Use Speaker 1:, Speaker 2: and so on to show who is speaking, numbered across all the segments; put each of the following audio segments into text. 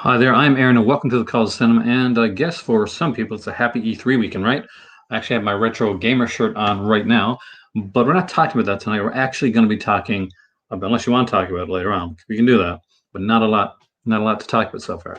Speaker 1: Hi there, I'm Aaron, and welcome to the Call of Cinema. And I guess for some people, it's a happy E3 weekend, right? I actually have my retro gamer shirt on right now, but we're not talking about that tonight. We're actually going to be talking about, unless you want to talk about it later on, we can do that, but not a lot to talk about so far.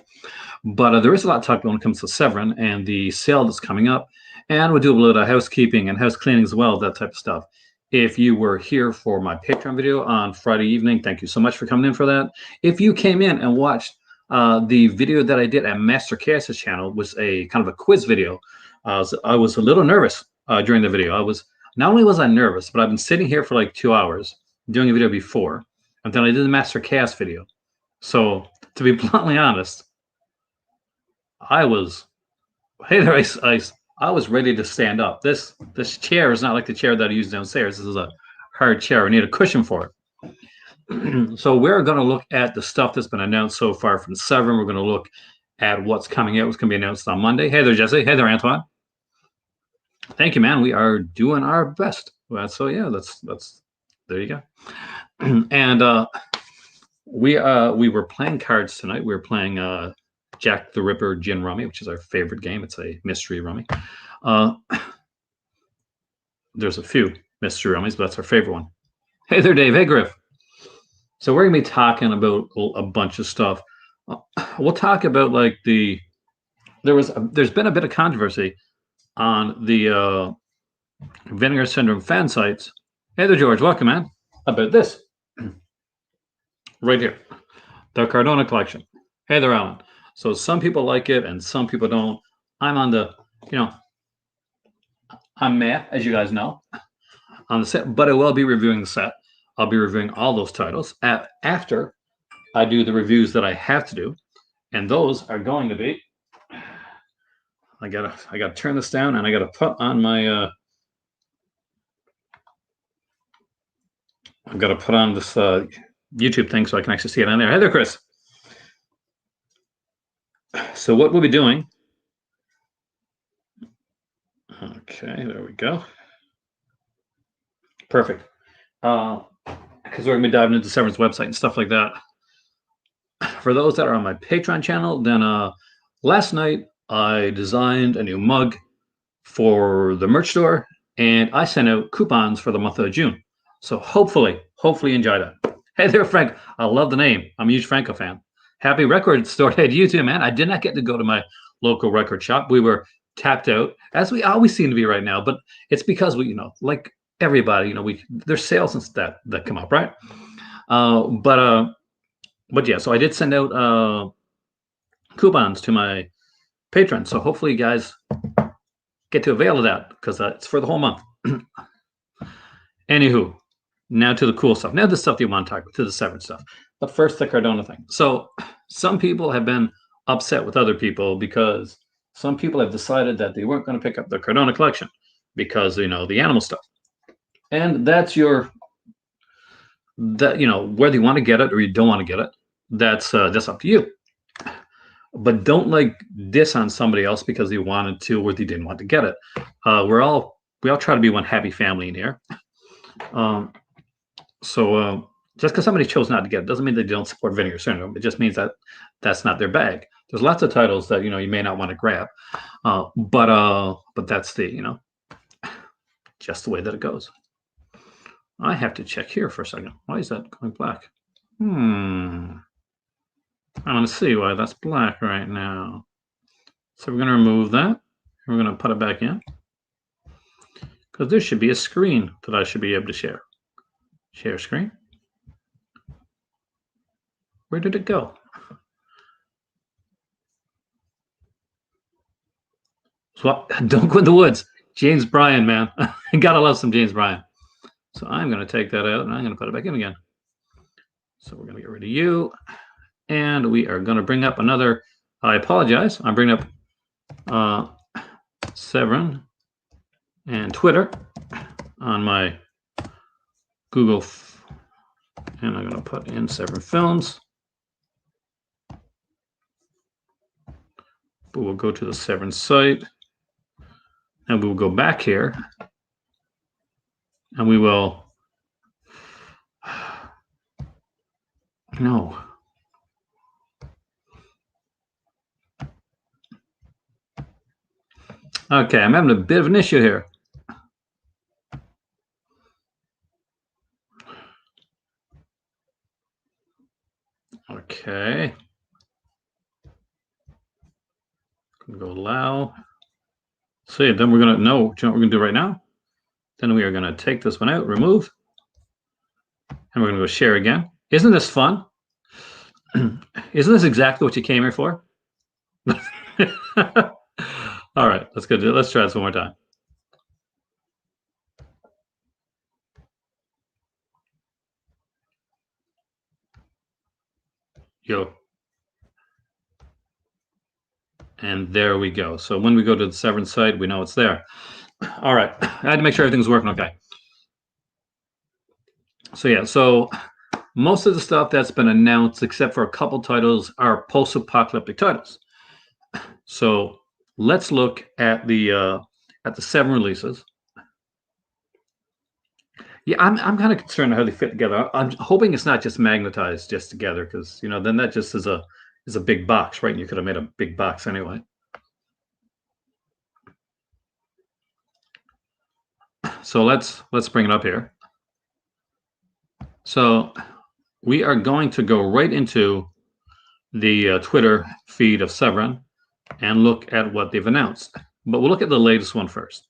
Speaker 1: But there is a lot to talk about when it comes to Severin and the sale that's coming up, and we'll do a little of housekeeping and house cleaning as well, that type of stuff. If you were here for my Patreon video on Friday evening, thank you so much for coming in for that. If you came in and watched the video that I did at Master Chaos's channel, was a kind of a quiz video. I was a little nervous during the video. Not only was I nervous, but I've been sitting here for like 2 hours doing a video before, and then I did the Master Chaos video. So to be bluntly honest, I was hey there, I was ready to stand up. This chair is not like the chair that I use downstairs. This is a hard chair. I need a cushion for it. So we're going to look at the stuff that's been announced so far from Severin. We're going to look at what's coming out, what's going to be announced on Monday. Hey there, Jesse. Hey there, Antoine. Thank you, man. We are doing our best. So yeah, that's there you go. And we were playing cards tonight. We were playing Jack the Ripper Gin Rummy, which is our favorite game. It's a mystery rummy. Uh, there's a few mystery rummies, but that's our favorite one. Hey there, Dave. Hey, Griff. So we're gonna be talking about a bunch of stuff. We'll talk about like there's been a bit of controversy on the Vinegar Syndrome fan sites. Hey there, George. Welcome, man. About this right here, the Cardona collection. Hey there, Alan. So some people like it and some people don't. I'm on the, you know, I'm meh, as you guys know, on the set, but I will be reviewing the set. I'll be reviewing all those titles after I do the reviews that I have to do, and those are going to be. I gotta turn this down, and I gotta put on my. I've got to put on this YouTube thing so I can actually see it on there. Hey there, Chris. So what we'll be doing. Okay, there we go. Perfect. Because we're gonna be diving into Severin's website and stuff like that. For those that are on my Patreon channel, then last night I designed a new mug for the merch store, and I sent out coupons for the month of June. So hopefully enjoy that. Hey there, Frank. I love the name. I'm a huge Franco fan. Happy record store day to you too, man. I did not get to go to my local record shop. We were tapped out, as we always seem to be right now. But it's because we, like everybody, there's sales and that come up, right? But yeah. So I did send out coupons to my patrons. So hopefully, you guys get to avail of that because it's for the whole month. Anywho, now to the cool stuff. Now the stuff that you want to talk about, to the Severin stuff. But first, the Cardona thing. So some people have been upset with other people because some people have decided that they weren't going to pick up the Cardona collection because the animal stuff. And that's whether you want to get it or you don't want to get it, that's up to you. But don't diss on somebody else because they wanted to or they didn't want to get it. We all try to be one happy family in here. So just because somebody chose not to get it doesn't mean they don't support Vinegar Syndrome. It just means that that's not their bag. There's lots of titles that you may not want to grab, but that's just the way that it goes. I have to check here for a second. Why is that going black? I want to see why that's black right now. So we're going to remove that. We're going to put it back in because there should be a screen that I should be able to share. Share screen. Where did it go? So don't go in the woods. James Bryan, man. Gotta love some James Bryan. So I'm going to take that out and I'm going to put it back in again. So we're going to get rid of you. And we are going to bring up another. I apologize. I'm bringing up Severin and Twitter on my Google. And I'm going to put in Severin Films. But we'll go to the Severin site. And we will go back here. And we will. No. Okay, I'm having a bit of an issue here. Okay. Go allow. See, then we're gonna know what we're gonna do right now. Then we are gonna take this one out, remove, and we're gonna go share again. Isn't this fun? Isn't this exactly what you came here for? All right, let's go do it. Let's try this one more time. Yo. And there we go. So when we go to the Severin site, we know it's there. All right. I had to make sure everything's working okay. So yeah, so most of the stuff that's been announced, except for a couple titles, are post-apocalyptic titles. So let's look at the 7 releases. Yeah, I'm kind of concerned how they fit together. I'm hoping it's not just magnetized just together, because then that just is a big box, right? And you could have made a big box anyway. So let's bring it up here. So we are going to go right into the Twitter feed of Severin and look at what they've announced. But we'll look at the latest one first.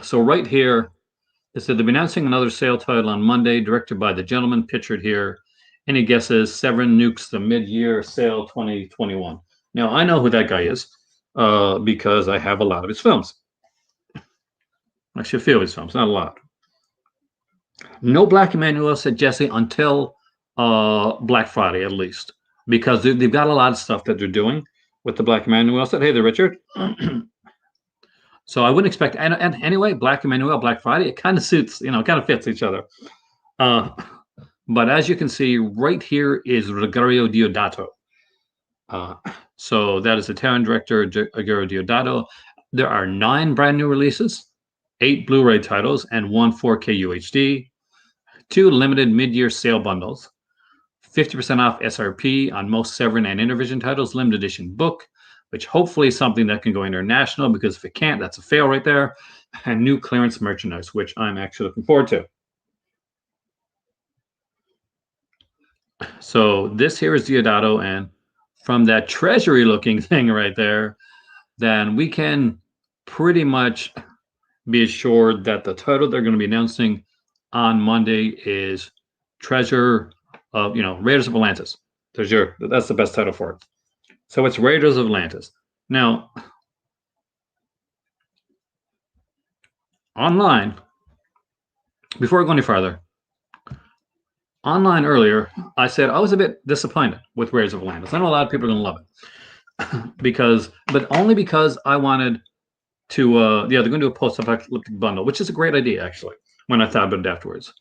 Speaker 1: So right here, it said they'll be announcing another sale title on Monday, directed by the gentleman pictured here. Any guesses? Severin nukes the mid-year sale 2021. Now, I know who that guy is because I have a lot of his films. Actually, a few of his films, not a lot. No Black Emmanuel, said Jesse, until Black Friday at least, because they've got a lot of stuff that they're doing with the Black Emmanuel. Said, hey there, Richard. So I wouldn't expect, and anyway, Black Emmanuel, Black Friday, it kind of suits, kind of fits each other. But as you can see, right here is Ruggiero Deodato. So that is Italian director Ruggiero Deodato. There are 9 brand new releases, 8 Blu-ray titles, and 1 4K UHD. 2 limited mid-year sale bundles, 50% off SRP on most Severin and Intervision titles, limited edition book, which hopefully is something that can go international, because if it can't, that's a fail right there, and new clearance merchandise, which I'm actually looking forward to. So this here is Deodato, and from that treasury looking thing right there, then we can pretty much be assured that the title they're going to be announcing on Monday is Treasure of, Raiders of Atlantis. That's the best title for it. So it's Raiders of Atlantis. Now, online, before I go any farther, online earlier, I said I was a bit disappointed with Raiders of Atlantis. I know a lot of people are going to love it, but only because I wanted to, they're going to do a post-apocalyptic bundle, which is a great idea, actually, when I thought about it afterwards.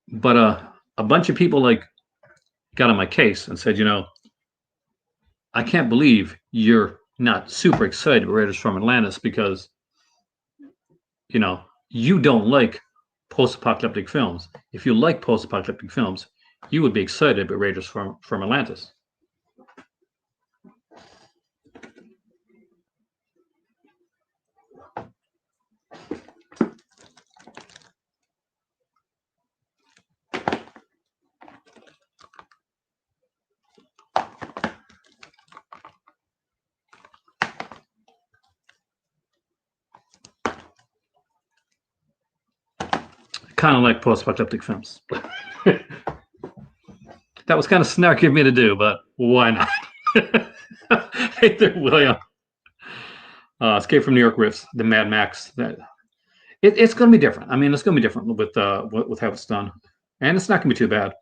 Speaker 1: But a bunch of people got on my case and said, I can't believe you're not super excited about Raiders from Atlantis, because, you don't like post-apocalyptic films. If you like post-apocalyptic films, you would be excited about Raiders from Atlantis. Kind of like post-apocalyptic films. That was kind of snarky of me to do, but why not? Hey there, William. Escape from New York riffs, the Mad Max. It's going to be different. I mean, it's going to be different with how it's done, and it's not going to be too bad.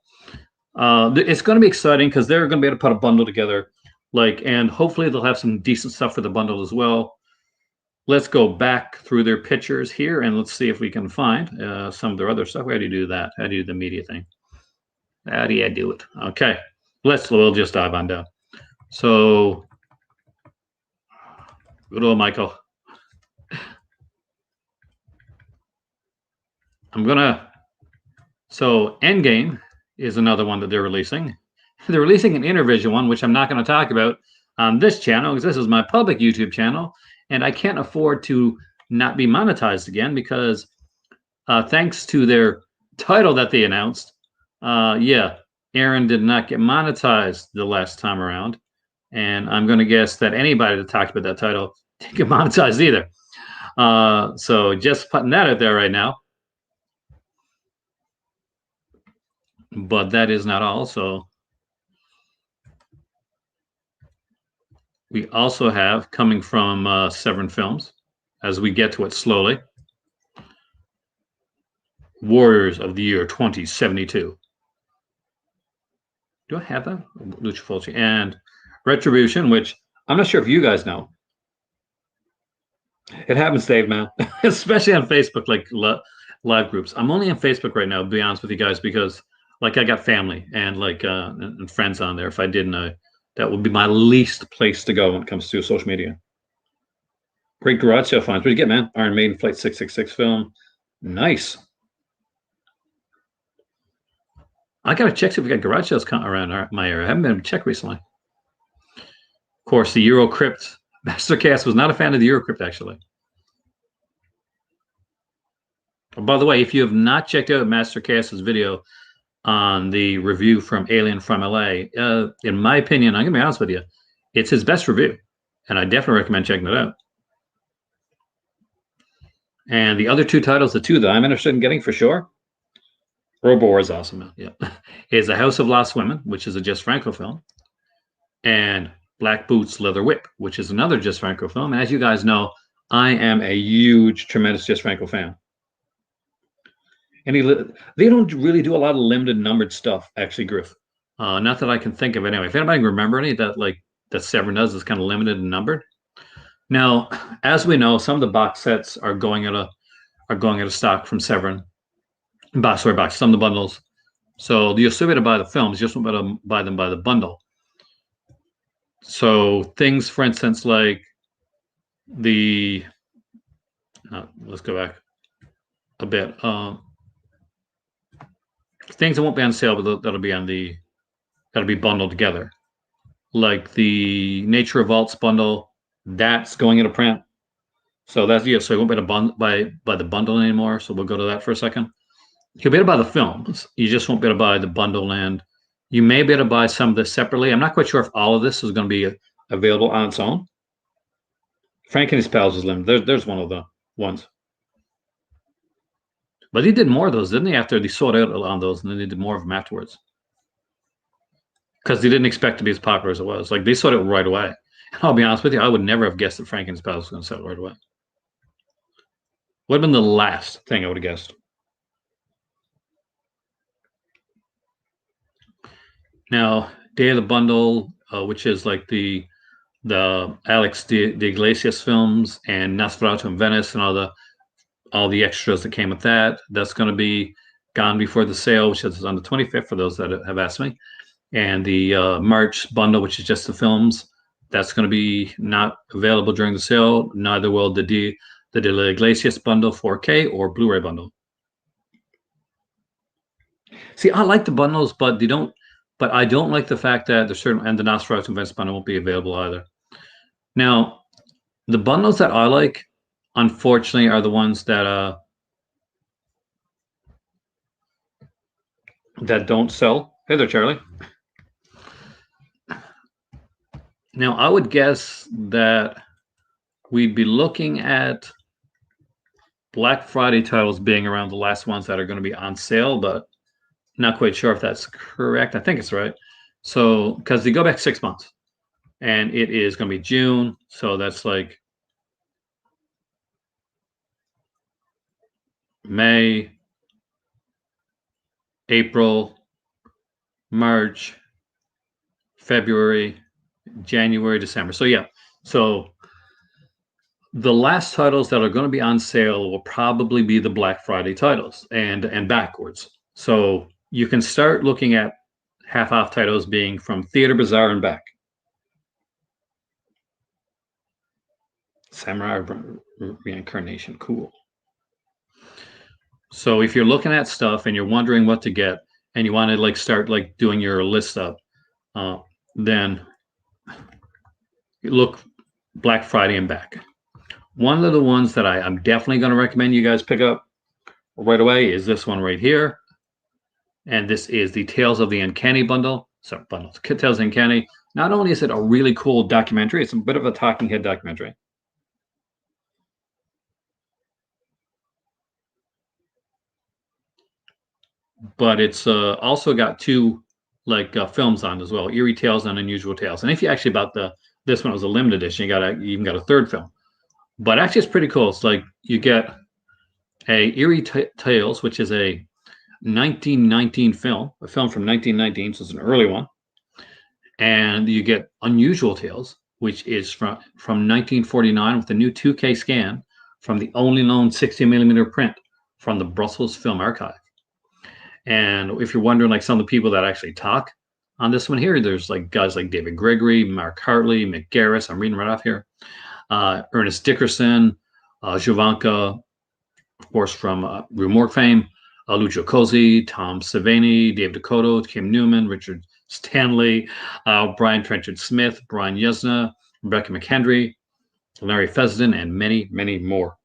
Speaker 1: It's going to be exciting because they're going to be able to put a bundle together, and hopefully they'll have some decent stuff for the bundle as well. Let's go back through their pictures here, and let's see if we can find some of their other stuff. How do you do that? How do you do the media thing? How do you do it? Okay, we'll just dive on down. So, good old Michael. So Endgame is another one that they're releasing. They're releasing an Intervision one, which I'm not going to talk about on this channel, because this is my public YouTube channel, and I can't afford to not be monetized again because thanks to their title that they announced, yeah, Aaron did not get monetized the last time around, and I'm going to guess that anybody that talked about that title didn't get monetized either. So just putting that out there right now. But that is not all. So we also have coming from Severin Films, as we get to it slowly, Warriors of the Year 2072. Do I have that? Lucha Fulci and Retribution, which I'm not sure if you guys know. It happens, Dave, man, especially on Facebook, like live groups. I'm only on Facebook right now, to be honest with you guys, because like I got family and like and friends on there. If I didn't, that would be my least place to go when it comes to social media. Great garage sale finds. What do you get, man? Iron Maiden Flight 666 film. Nice. I gotta check see if we got garage sales around my area. I haven't been able to check recently. Of course, the Euro Crypt. Mastercast was not a fan of the Euro Crypt, actually. Oh, by the way, if you have not checked out Mastercast's video on the review from Alien from LA, in my opinion, I'm gonna be honest with you, it's his best review, and I definitely recommend checking it out. And the other two titles, the two that I'm interested in getting for sure, Robo is awesome, man. Yeah, is A House of Lost Women, which is a Jess Franco film, and Black Boots Leather Whip, which is another Jess Franco film. And as you guys know, I am a huge, tremendous Jess Franco fan. And they don't really do a lot of limited numbered stuff, actually, Griff. Not that I can think of anyway. If anybody can remember any that Severin does is kind of limited and numbered. Now, as we know, some of the box sets are going out of stock from Severin. Box. Some of the bundles. So you'll still be able to buy the films, you just won't be able to buy them by the bundle. So things, for instance, like the let's go back a bit. Things that won't be on sale, but that'll be bundled together. Like the Nature of Vaults bundle, that's going into print. So that's so you won't be able to buy the bundle anymore. So we'll go to that for a second. You'll be able to buy the films. You just won't be able to buy the bundle, and you may be able to buy some of this separately. I'm not quite sure if all of this is going to be available on its own. Frank and His Pals is limited. There's one of the ones. But he did more of those, didn't he? After they sold out on those, and then they did more of them afterwards. Because they didn't expect to be as popular as it was. Like they sold it right away. And I'll be honest with you, I would never have guessed that Frank and His Pals was going to sell it right away. Would have been the last thing I would have guessed. Now, Day of the Bundle, which is like the Alex de Iglesias films and Nosferatu in Venice and all the extras that came with that. That's going to be gone before the sale, which is on the 25th for those that have asked me. And the March bundle, which is just the films, that's going to be not available during the sale. Neither will the De La Iglesias bundle 4K or Blu-ray bundle. See, I like the bundles, but they don't. But I don't like the fact that there's certain, and the Nosferatu Invents bundle won't be available either. Now, the bundles that I like, unfortunately, are the ones that don't sell. Hey there, Charlie. Now, I would guess that we'd be looking at Black Friday titles being around the last ones that are going to be on sale, but not quite sure if that's correct. I think it's right. So, because they go back 6 months, and it is going to be June, so that's like May, April, March, February, January, December. So yeah, so the last titles that are going to be on sale will probably be the Black Friday titles and backwards. So you can start looking at half-off titles being from Theater Bazaar and back. Samurai Reincarnation, cool. So if you're looking at stuff and you're wondering what to get and you want to like start like doing your list up, then look Black Friday and back. One of the ones that I'm definitely going to recommend you guys pick up right away is this one right here. And this is the Tales of the Uncanny bundle. So bundles, Tales of the Uncanny. Not only is it a really cool documentary, it's a bit of a talking head documentary. But it's also got two films on as well, Eerie Tales and Unusual Tales. And if you actually bought this one was a limited edition, you even got a third film. But actually, it's pretty cool. It's like you get a Eerie Tales, which is a 1919 film, a film from 1919, so it's an early one, and you get Unusual Tales, which is from 1949 with a new 2K scan from the only known 60 millimeter print from the Brussels Film Archive. And if you're wondering, like some of the people that actually talk on this one here, there's like guys like David Gregory, Mark Hartley, Mick Garris. I'm reading right off here. Ernest Dickerson, Jovanka, of course, from Remorque fame, Lucio Cosi, Tom Savini, Dave Dakota, Kim Newman, Richard Stanley, Brian Trenchard Smith, Brian Yesna, Rebecca McHenry, Larry Fessenden, and many, many more.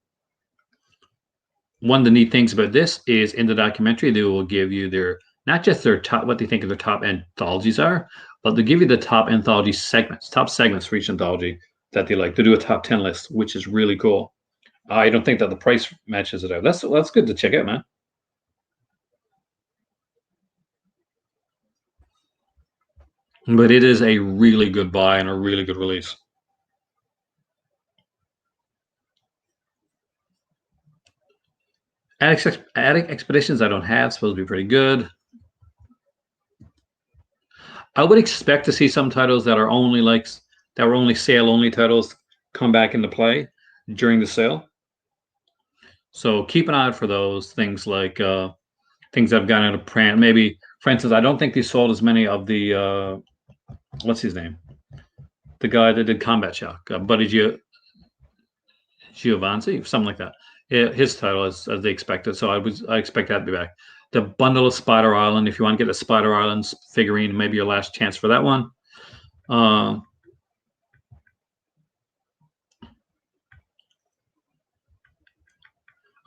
Speaker 1: One of the neat things about this is in the documentary, they will give you not just their top, what they think of their top anthologies are, but they'll give you the top anthology segments, top segments for each anthology that they like to do a top 10 list, which is really cool. I don't think that the price matches it out. That's good to check out, man. But it is a really good buy and a really good release. Attic Expeditions I don't have, supposed to be pretty good. I would expect to see some titles that are only that were only sale only titles come back into play during the sale. So keep an eye out for those things like things that have gone out of print. Maybe, for instance, I don't think they sold as many of the what's his name, the guy that did Combat Shock, Buddy Giovanni, something like that. His title as they expected. So I expect that to be back. The bundle of Spider Island. If you want to get a Spider Island figurine, maybe your last chance for that one.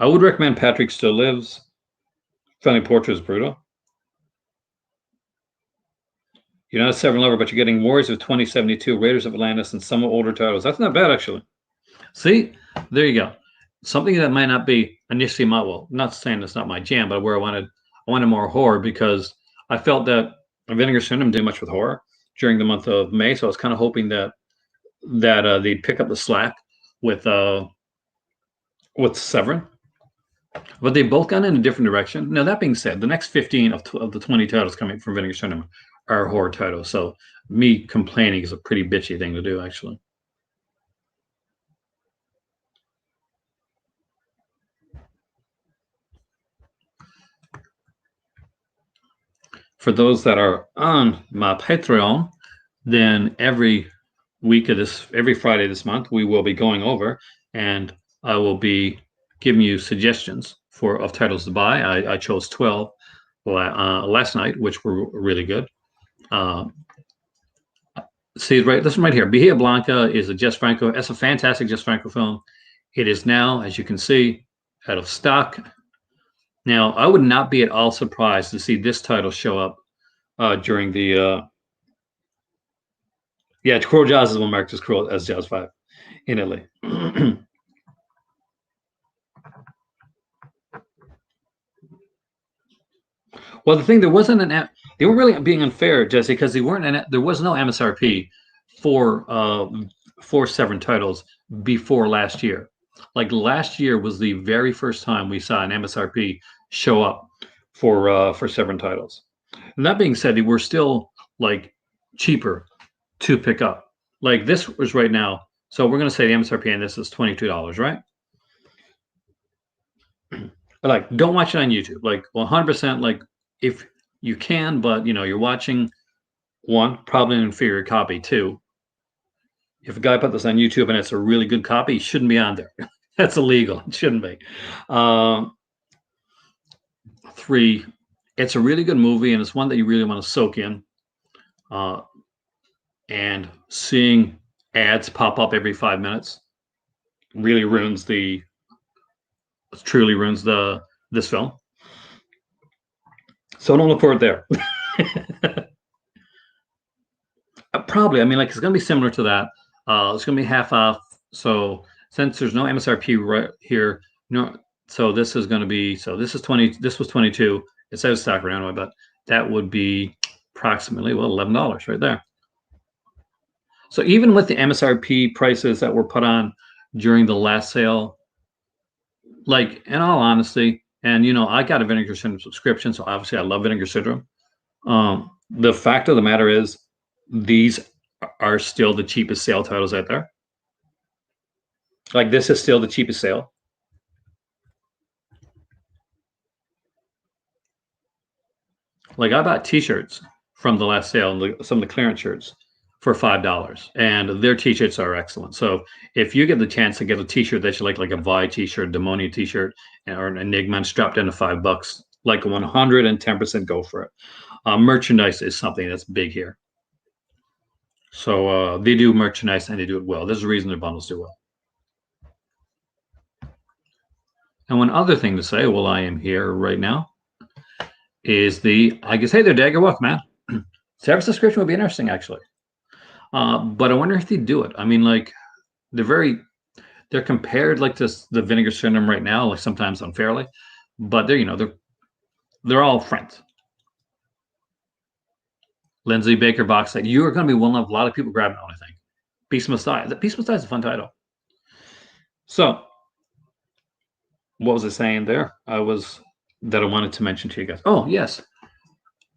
Speaker 1: I would recommend Patrick Still Lives. Friendly Portrait is brutal. You're not a Severin lover, but you're getting Warriors of 2072, Raiders of Atlantis, and some older titles. That's not bad, actually. See, there you go. Something that might not be initially not saying it's not my jam, but where I wanted more horror because I felt that Vinegar Syndrome did much with horror during the month of May, so I was kind of hoping that they'd pick up the slack with Severin. But they both gone in a different direction. Now, that being said, the next 15 of the 20 titles coming from Vinegar Syndrome are horror titles. So me complaining is a pretty bitchy thing to do, actually. For those that are on my Patreon, then every Friday this month, we will be going over and I will be giving you suggestions of titles to buy. I chose 12 last night, which were really good. See, right, this one right here, Bahia Blanca is a Jess Franco. It's a fantastic Jess Franco film. It is now, as you can see, out of stock. Now, I would not be at all surprised to see this title show up during the Cruel Jaws is one marked as Cruel as Jaws 5 in Italy. Well, the thing, they were really being unfair, Jesse, because there was no MSRP for Severin titles before last year. Like last year was the very first time we saw an MSRP show up for Severin titles. And that being said, they were still like cheaper to pick up. Like this was right now. So we're going to say the MSRP on this is $22, right? But like, don't watch it on YouTube. Like 100%. Like if you can, but you're watching one, probably an inferior copy. Two, if a guy put this on YouTube and it's a really good copy, it shouldn't be on there. That's illegal. It shouldn't be. Three, it's a really good movie and it's one that you really want to soak in. And seeing ads pop up every 5 minutes really ruins truly ruins this film. So don't look for it there. Probably. I mean, like it's going to be similar to that. It's going to be half off. So since there's no MSRP right here, no. So this is going to be. So this is 20. This was 22. It says stock right now, but that would be approximately $11 right there. So even with the MSRP prices that were put on during the last sale, like in all honesty, and I got a Vinegar Syndrome subscription, so obviously I love Vinegar Syndrome. The fact of the matter is, these are still the cheapest sale titles out there. Like this is still the cheapest sale. Like I bought T-shirts from the last sale, some of the clearance shirts for $5, and their T-shirts are excellent. So if you get the chance to get a T-shirt that you like a Vi T-shirt, Demonia T-shirt, or an Enigma, strapped into $5, like 110% go for it. Merchandise is something that's big here. So they do merchandise and they do it well. There's a reason their bundles do well. And one other thing to say while I am here right now is I guess, hey there, Dagger, welcome, man. Severin subscription would be interesting, actually. But I wonder if they do it. I mean, like, they're compared like to the Vinegar Syndrome right now, like sometimes unfairly, but they're all friends. Lindsay Baker box set. You are going to be one of a lot of people grabbing on, I think. Beast Must Die. The Beast Must Die is a fun title. So, what was I saying there? I wanted to mention to you guys. Oh, yes.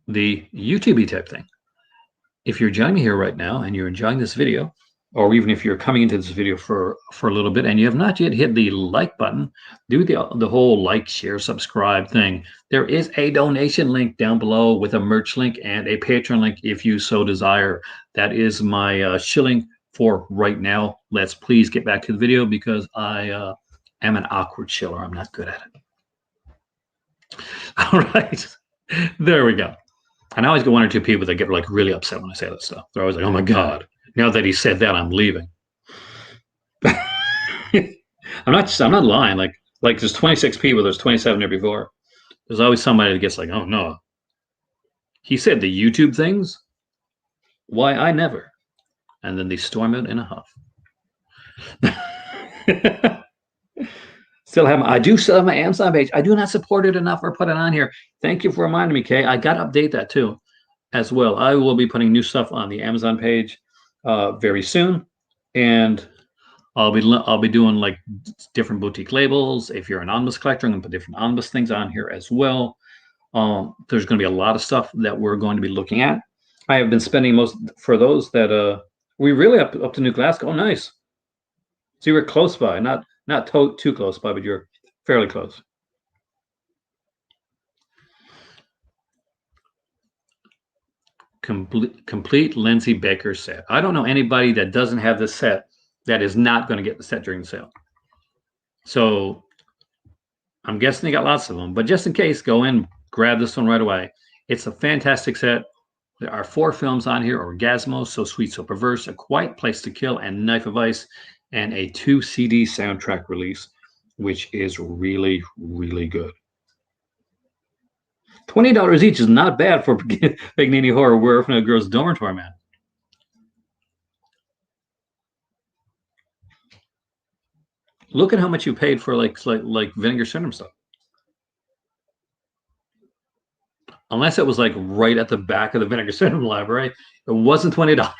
Speaker 1: The YouTube type thing. If you're joining me here right now and you're enjoying this video, or even if you're coming into this video for a little bit and you have not yet hit the like button, do the whole like, share, subscribe thing. There is a donation link down below with a merch link and a Patreon link if you so desire. That is my shilling for right now. Let's please get back to the video because I am an awkward shiller. I'm not good at it. All right. There we go. And I always get one or two people that get like really upset when I say that stuff. They're always like, "Oh my God, now that he said that, I'm leaving." I'm not lying. Like there's 26 people, there's 27 there before. There's always somebody that gets like, "Oh no, he said the YouTube things. Why I never?" And then they storm it in a huff. I do still have my Amazon page. I do not support it enough or put it on here. Thank you for reminding me, Kay. I got to update that too, as well. I will be putting new stuff on the Amazon page very soon, and I'll be doing like different boutique labels. If you're an omnibus collector, I'm going to put different omnibus things on here as well. There's going to be a lot of stuff that we're going to be looking at. I have been spending most for those that we really up to New Glasgow. Oh, nice. So you were close by, not too close by, but you're fairly close. Complete Lindsay Baker set. I don't know anybody that doesn't have this set that is not going to get the set during the sale. So I'm guessing they got lots of them, but just in case, go in, grab this one right away. It's a fantastic set. There are 4 films on here: Orgasmo, So Sweet, So Perverse, A Quiet Place to Kill, and Knife of Ice, and a 2 CD soundtrack release, which is really, really good. $20 each is not bad for Paganini Horror, Where from a Girl's Dormitory, man. Look at how much you paid for like Vinegar Syndrome stuff. Unless it was like right at the back of the Vinegar Syndrome library, it wasn't $20.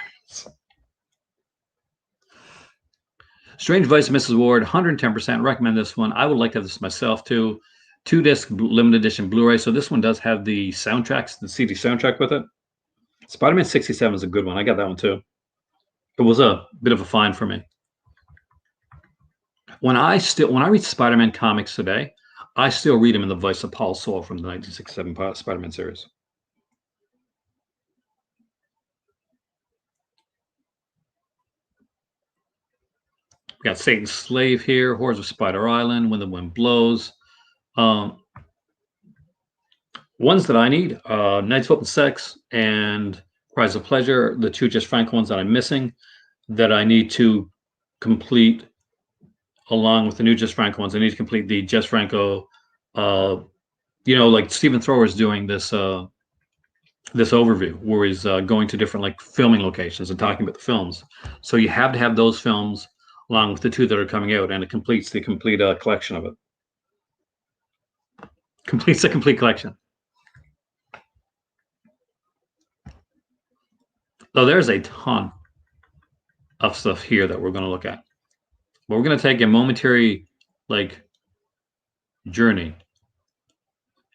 Speaker 1: Strange Vice of Mrs. Ward, 110%. Recommend this one. I would like to have this myself too. 2-disc limited edition Blu-ray. So this one does have the soundtracks, the CD soundtrack with it. Spider-Man 67 is a good one. I got that one too. It was a bit of a find for me. When I read Spider-Man comics today, I still read them in the voice of Paul Soule from the 1967 Spider-Man series. We got Satan's Slave here, Horrors of Spider Island, When the Wind Blows. Ones that I need, Knights of Open Sex and Prize of Pleasure, the 2 Just Franco ones that I'm missing that I need to complete along with the new Jess Franco ones. I need to complete the Jess Franco. Uh, like Stephen Thrower is doing this overview where he's going to different like filming locations and talking about the films. So you have to have those films along with the two that are coming out, and it completes the complete collection of it. Completes the complete collection. So there's a ton of stuff here that we're going to look at. But we're going to take a momentary like journey.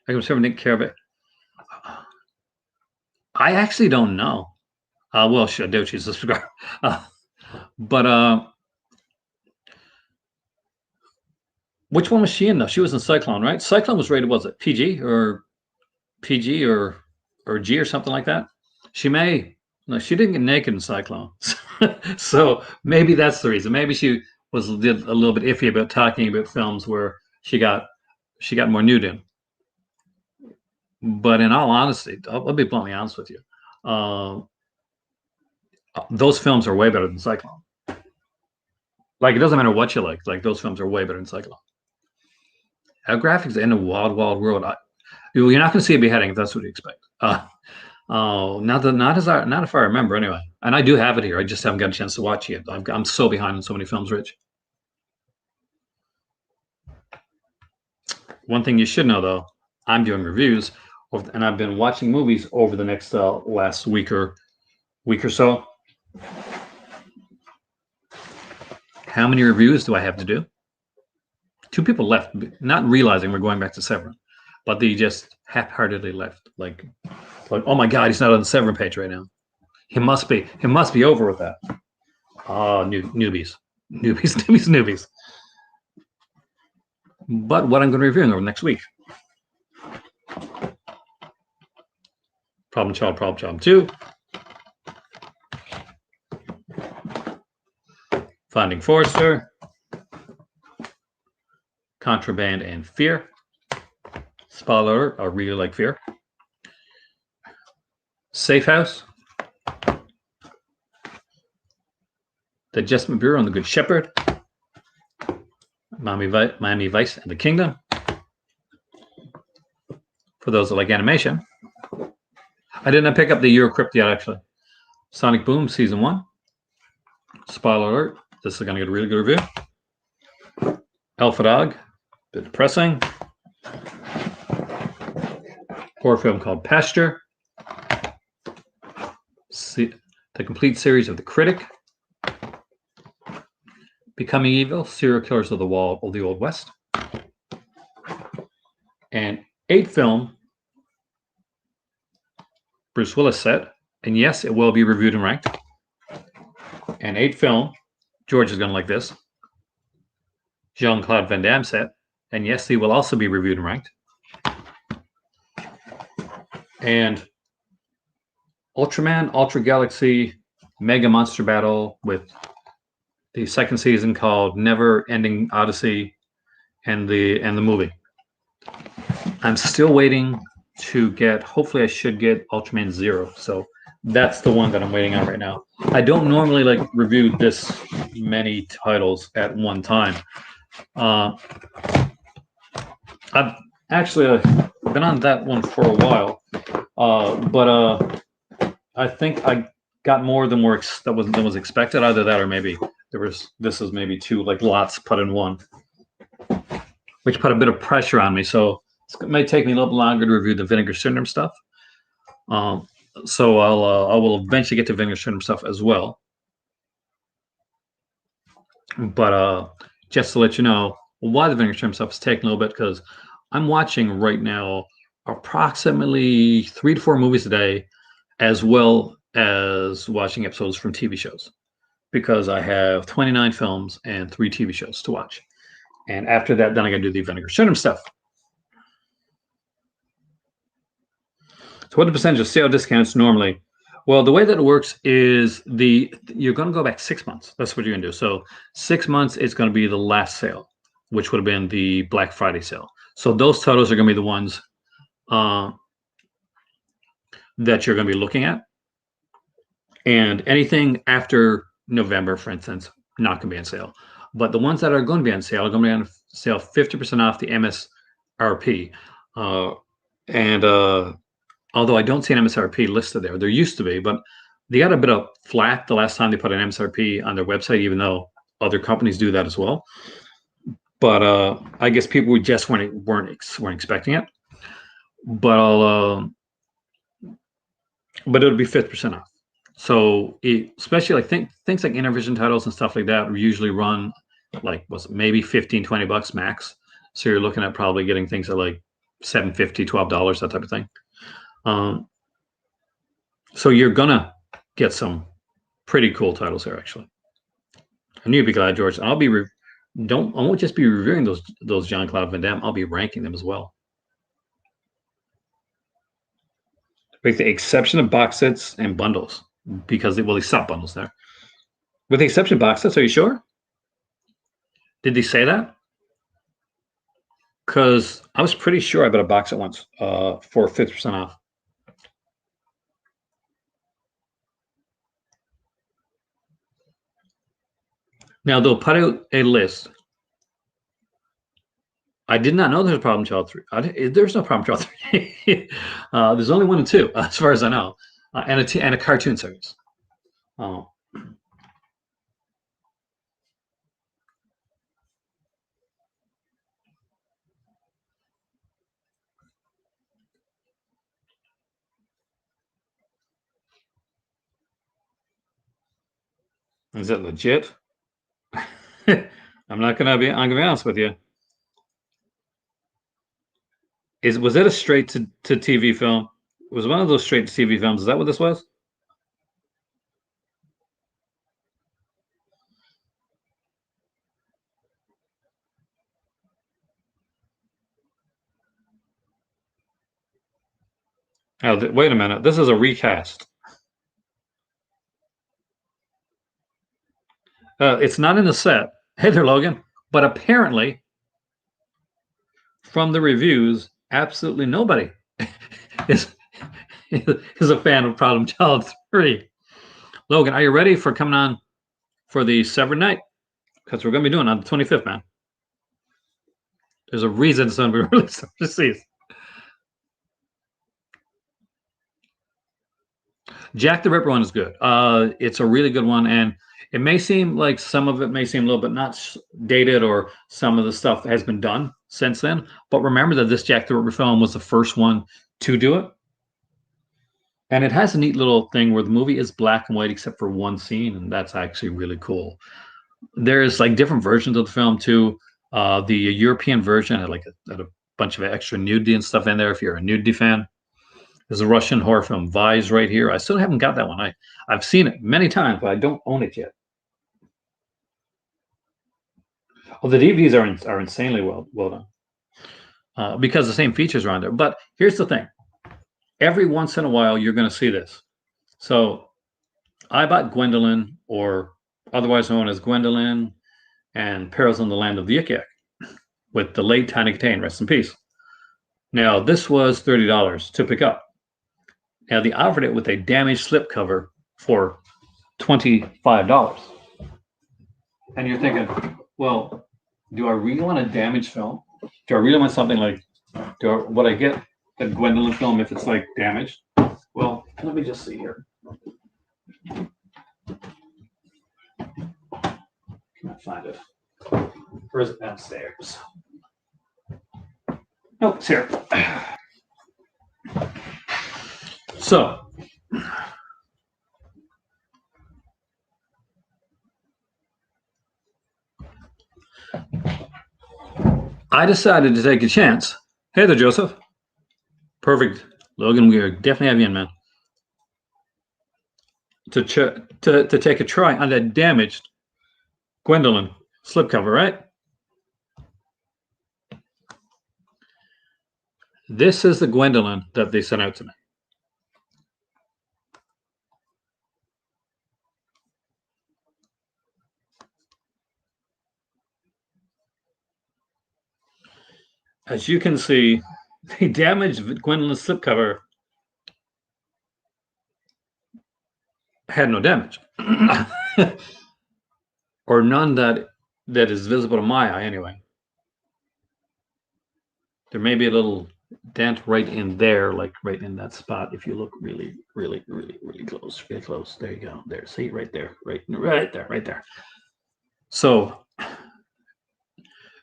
Speaker 1: I can certainly take care of it. I actually don't know. Well, I do. She's a subscriber. But which one was she in though? She was in Cyclone, right? Cyclone was rated, was it PG or G or something like that? She may no, she didn't get naked in Cyclone. So maybe that's the reason. Maybe she did a little bit iffy about talking about films where she got more nude in. But in all honesty, I'll be bluntly honest with you. Uh, those films are way better than Cyclone. Like it doesn't matter what you like. Like those films are way better than Cyclone. Our graphics in a wild, wild world. You're not going to see a beheading if that's what you expect. Oh, not if I remember anyway. And I do have it here. I just haven't got a chance to watch it. I'm so behind on so many films, Rich. One thing you should know though, I'm doing reviews, and I've been watching movies over the next last week or so. How many reviews do I have to do? 2 people left, not realizing we're going back to Severin, but they just half-heartedly left. Like, oh my God, he's not on the Severin page right now. He must be over with that. Oh, newbies. But what I'm going to be reviewing over next week. Problem Child 2. Finding Forrester. Contraband and Fear. Spoiler, I really like Fear. Safe House. The Adjustment Bureau and the Good Shepherd. Miami Vice and the Kingdom. For those that like animation. I didn't pick up the Eurocrypt yet, actually. Sonic Boom Season 1. Spoiler alert. This is going to get a really good review. Alpha Dog. Bit depressing. Horror film called Pasture. The complete series of The Critic. Becoming Evil, Serial Killers of the Old West. And 8 film, Bruce Willis set, and yes, it will be reviewed and ranked. And 8 film, George is going to like this, Jean-Claude Van Damme set, and yes, he will also be reviewed and ranked. And Ultraman, Ultra Galaxy, Mega Monster Battle with the second season called Never Ending Odyssey, and the movie. I'm still waiting to get. Hopefully, I should get Ultraman Zero. So that's the one that I'm waiting on right now. I don't normally like review this many titles at one time. I've actually been on that one for a while, but I think I got more than was expected. Either that, or maybe this is maybe 2 like lots put in one, which put a bit of pressure on me. So it may take me a little longer to review the Vinegar Syndrome stuff. So I will eventually get to Vinegar Syndrome stuff as well. But just to let you know why the Vinegar Syndrome stuff is taking a little bit, because I'm watching right now approximately 3 to 4 movies a day, as well as watching episodes from TV shows, because I have 29 films and 3 TV shows to watch. And after that, then I got to do the Vinegar Syndrome stuff. So what the percentage of sale discounts normally? Well, the way that it works is you're going to go back 6 months. That's what you're going to do. So 6 months is going to be the last sale, which would have been the Black Friday sale. So those titles are going to be the ones that you're going to be looking at. And anything after November, for instance, not going to be on sale. but the ones that are going to be on sale are going to be on sale 50% off the MSRP. Uh, and although I don't see an MSRP listed there used to be, but they got a bit of flack the last time they put an MSRP on their website, even though other companies do that as well. But I guess people just weren't expecting it. But but it'll be 50% off. So especially like things like Intervision titles and stuff like that usually run like maybe 15, $20 max. So you're looking at probably getting things at like $7.50, $12, that type of thing. So you're gonna get some pretty cool titles there, actually. And you'd be glad, George. I won't just be reviewing those Jean-Claude Van Damme. I'll be ranking them as well. With the exception of box sets and bundles, because they stop bundles there. With the exception of box sets, are you sure? Did they say that? Because I was pretty sure I bought a box set once for 50% off. Now they'll put out a list. I did not know there's a Problem Child 3. There's no Problem Child 3. There's only 1 and 2, as far as I know, and a cartoon series. Is it legit? I'm gonna be honest with you. Was it a straight to TV film? It was one of those straight to TV films. Is that what this was? Oh, wait a minute. This is a recast. It's not in the set. Hey there, Logan. But apparently, from the reviews, absolutely nobody is is a fan of Problem Child 3. Logan, are you ready for coming on for the Severin night? Because we're going to be doing it on the 25th, man. There's a reason it's going to be released overseas. Jack the Ripper one is good. It's a really good one, and it may seem like some of it may seem a little bit not dated, or some of the stuff has been done since then. But remember that this Jack the Ripper film was the first one to do it. And it has a neat little thing where the movie is black and white except for one scene, and that's actually really cool. There's like different versions of the film too. The European version had had a bunch of extra nudity and stuff in there if you're a nudity fan. There's a Russian horror film, Vice, right here. I still haven't got that one. I've seen it many times, but I don't own it yet. Well, the DVDs are insanely well done because the same features are on there. But here's the thing: every once in a while, you're going to see this. So I bought Gwendolyn, or otherwise known as Gwendolyn and Perils in the Land of the Yik Yak, with the late Tiny Katane, rest in peace. Now, this was $30 to pick up. Now, they offered it with a damaged slipcover for $25. And you're thinking, well, do I really want a damaged film? Do I really want something like, would I get a Gwendolyn film if it's like damaged? Well, let me just see here. Can I find it? Or is it downstairs? Nope, it's here. So, I decided to take a chance. Hey there, Joseph. Perfect. Logan, we are definitely having you in, man. To take a try on that damaged Gwendolyn slipcover, right? This is the Gwendolyn that they sent out to me. As you can see, the damaged Gwendolyn slipcover had no damage, or none that that is visible to my eye anyway. There may be a little dent right in there, like right in that spot. If you look really, really, really, really close, really close. There you go. There, see, right there, right there, right there. So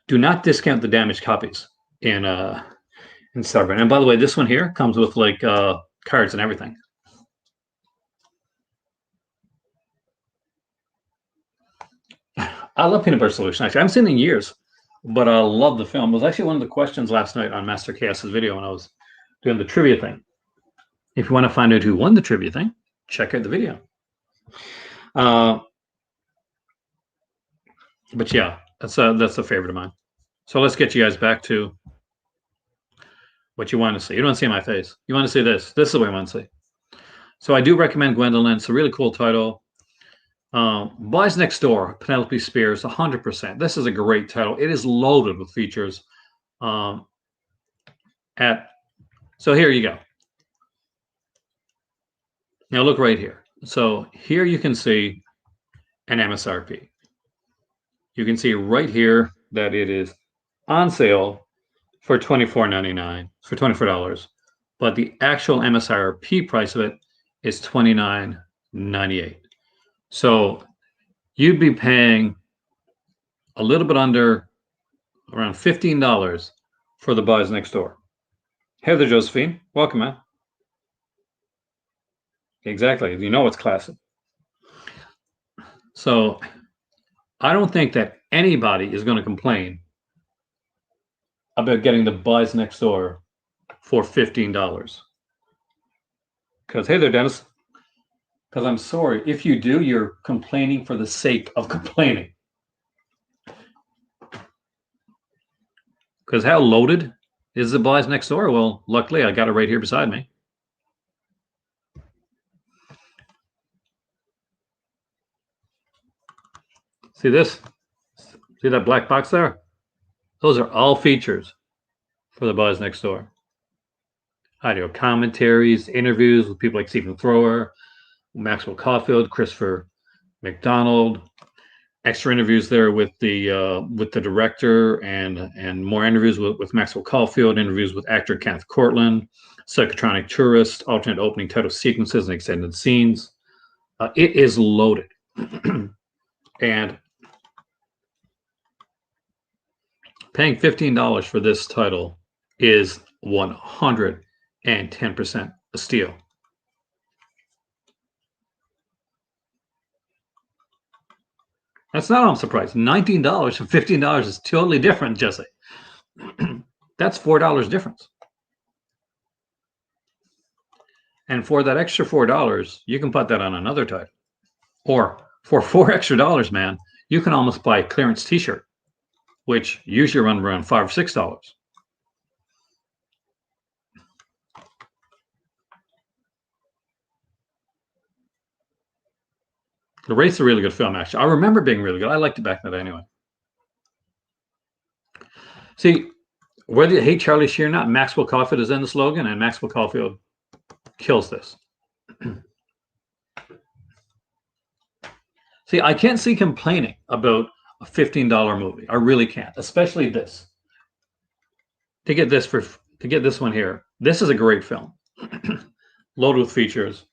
Speaker 1: do not discount the damaged copies in Severin. And by the way, this one here comes with like cards and everything. I love Peanut Butter Solution. Actually, I haven't seen it in years, but I love the film. It was actually one of the questions last night on Master Chaos's video when I was doing the trivia thing. If you want to find out who won the trivia thing, check out the video. But yeah, that's a favorite of mine. So let's get you guys back to what you want to see. You don't want to see my face. You want to see this. This is what I want to see. So I do recommend Gwendolyn. It's a really cool title. Boys Next Door, Penelope Spears, 100%. This is a great title. It is loaded with features. So here you go. Now look right here. So here you can see an MSRP. You can see right here that it is on sale for $24.99, for $24. But the actual MSRP price of it is $29.98. So you'd be paying a little bit under around $15 for the Boys Next Door. Hey there, Josephine. Welcome, man. Exactly. You know it's classic. So I don't think that anybody is going to complain about getting the Boys Next Door for $15. Because, hey there, Dennis. Because I'm sorry, if you do, you're complaining for the sake of complaining. Because how loaded is the Boys Next Door? Well, luckily, I got it right here beside me. See this? See that black box there? Those are all features for the Boys Next Door. Audio commentaries, interviews with people like Stephen Thrower, Maxwell Caulfield, Christopher McDonald, extra interviews there with the director, and more interviews with Maxwell Caulfield, interviews with actor Kenneth Courtland, psychotronic tourist, alternate opening title sequences and extended scenes. It is loaded. And paying $15 for this title is 110% a steal. That's not I'm surprised. $19 and $15 is totally different, Jesse. That's $4 difference. And for that extra $4, you can put that on another title. Or for $4 extra, man, you can almost buy a clearance t-shirt, which usually run around $5 or $6. The Wraith's a really good film, actually. I remember being really good. I liked it back then anyway. See, whether you hate Charlie Sheen or not, Maxwell Caulfield is in the slogan, and Maxwell Caulfield kills this. See, I can't see complaining about a $15 movie. I really can't, especially this. To get this one here, this is a great film, loaded with features.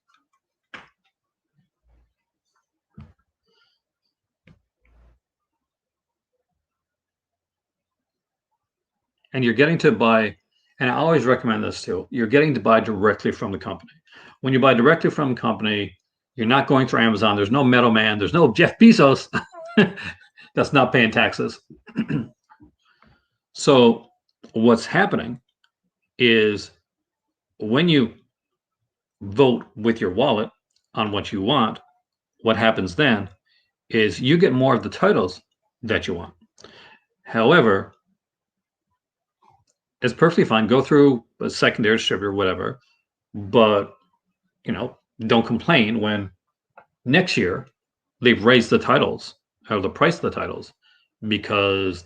Speaker 1: And you're getting to buy, and I always recommend this too, you're getting to buy directly from the company. When you buy directly from the company, you're not going through Amazon. There's no middleman. There's no Jeff Bezos that's not paying taxes. So what's happening is when you vote with your wallet on what you want, what happens then is you get more of the titles that you want. However, it's perfectly fine. Go through a secondary distributor, whatever, but don't complain when next year they've raised the titles or the price of the titles because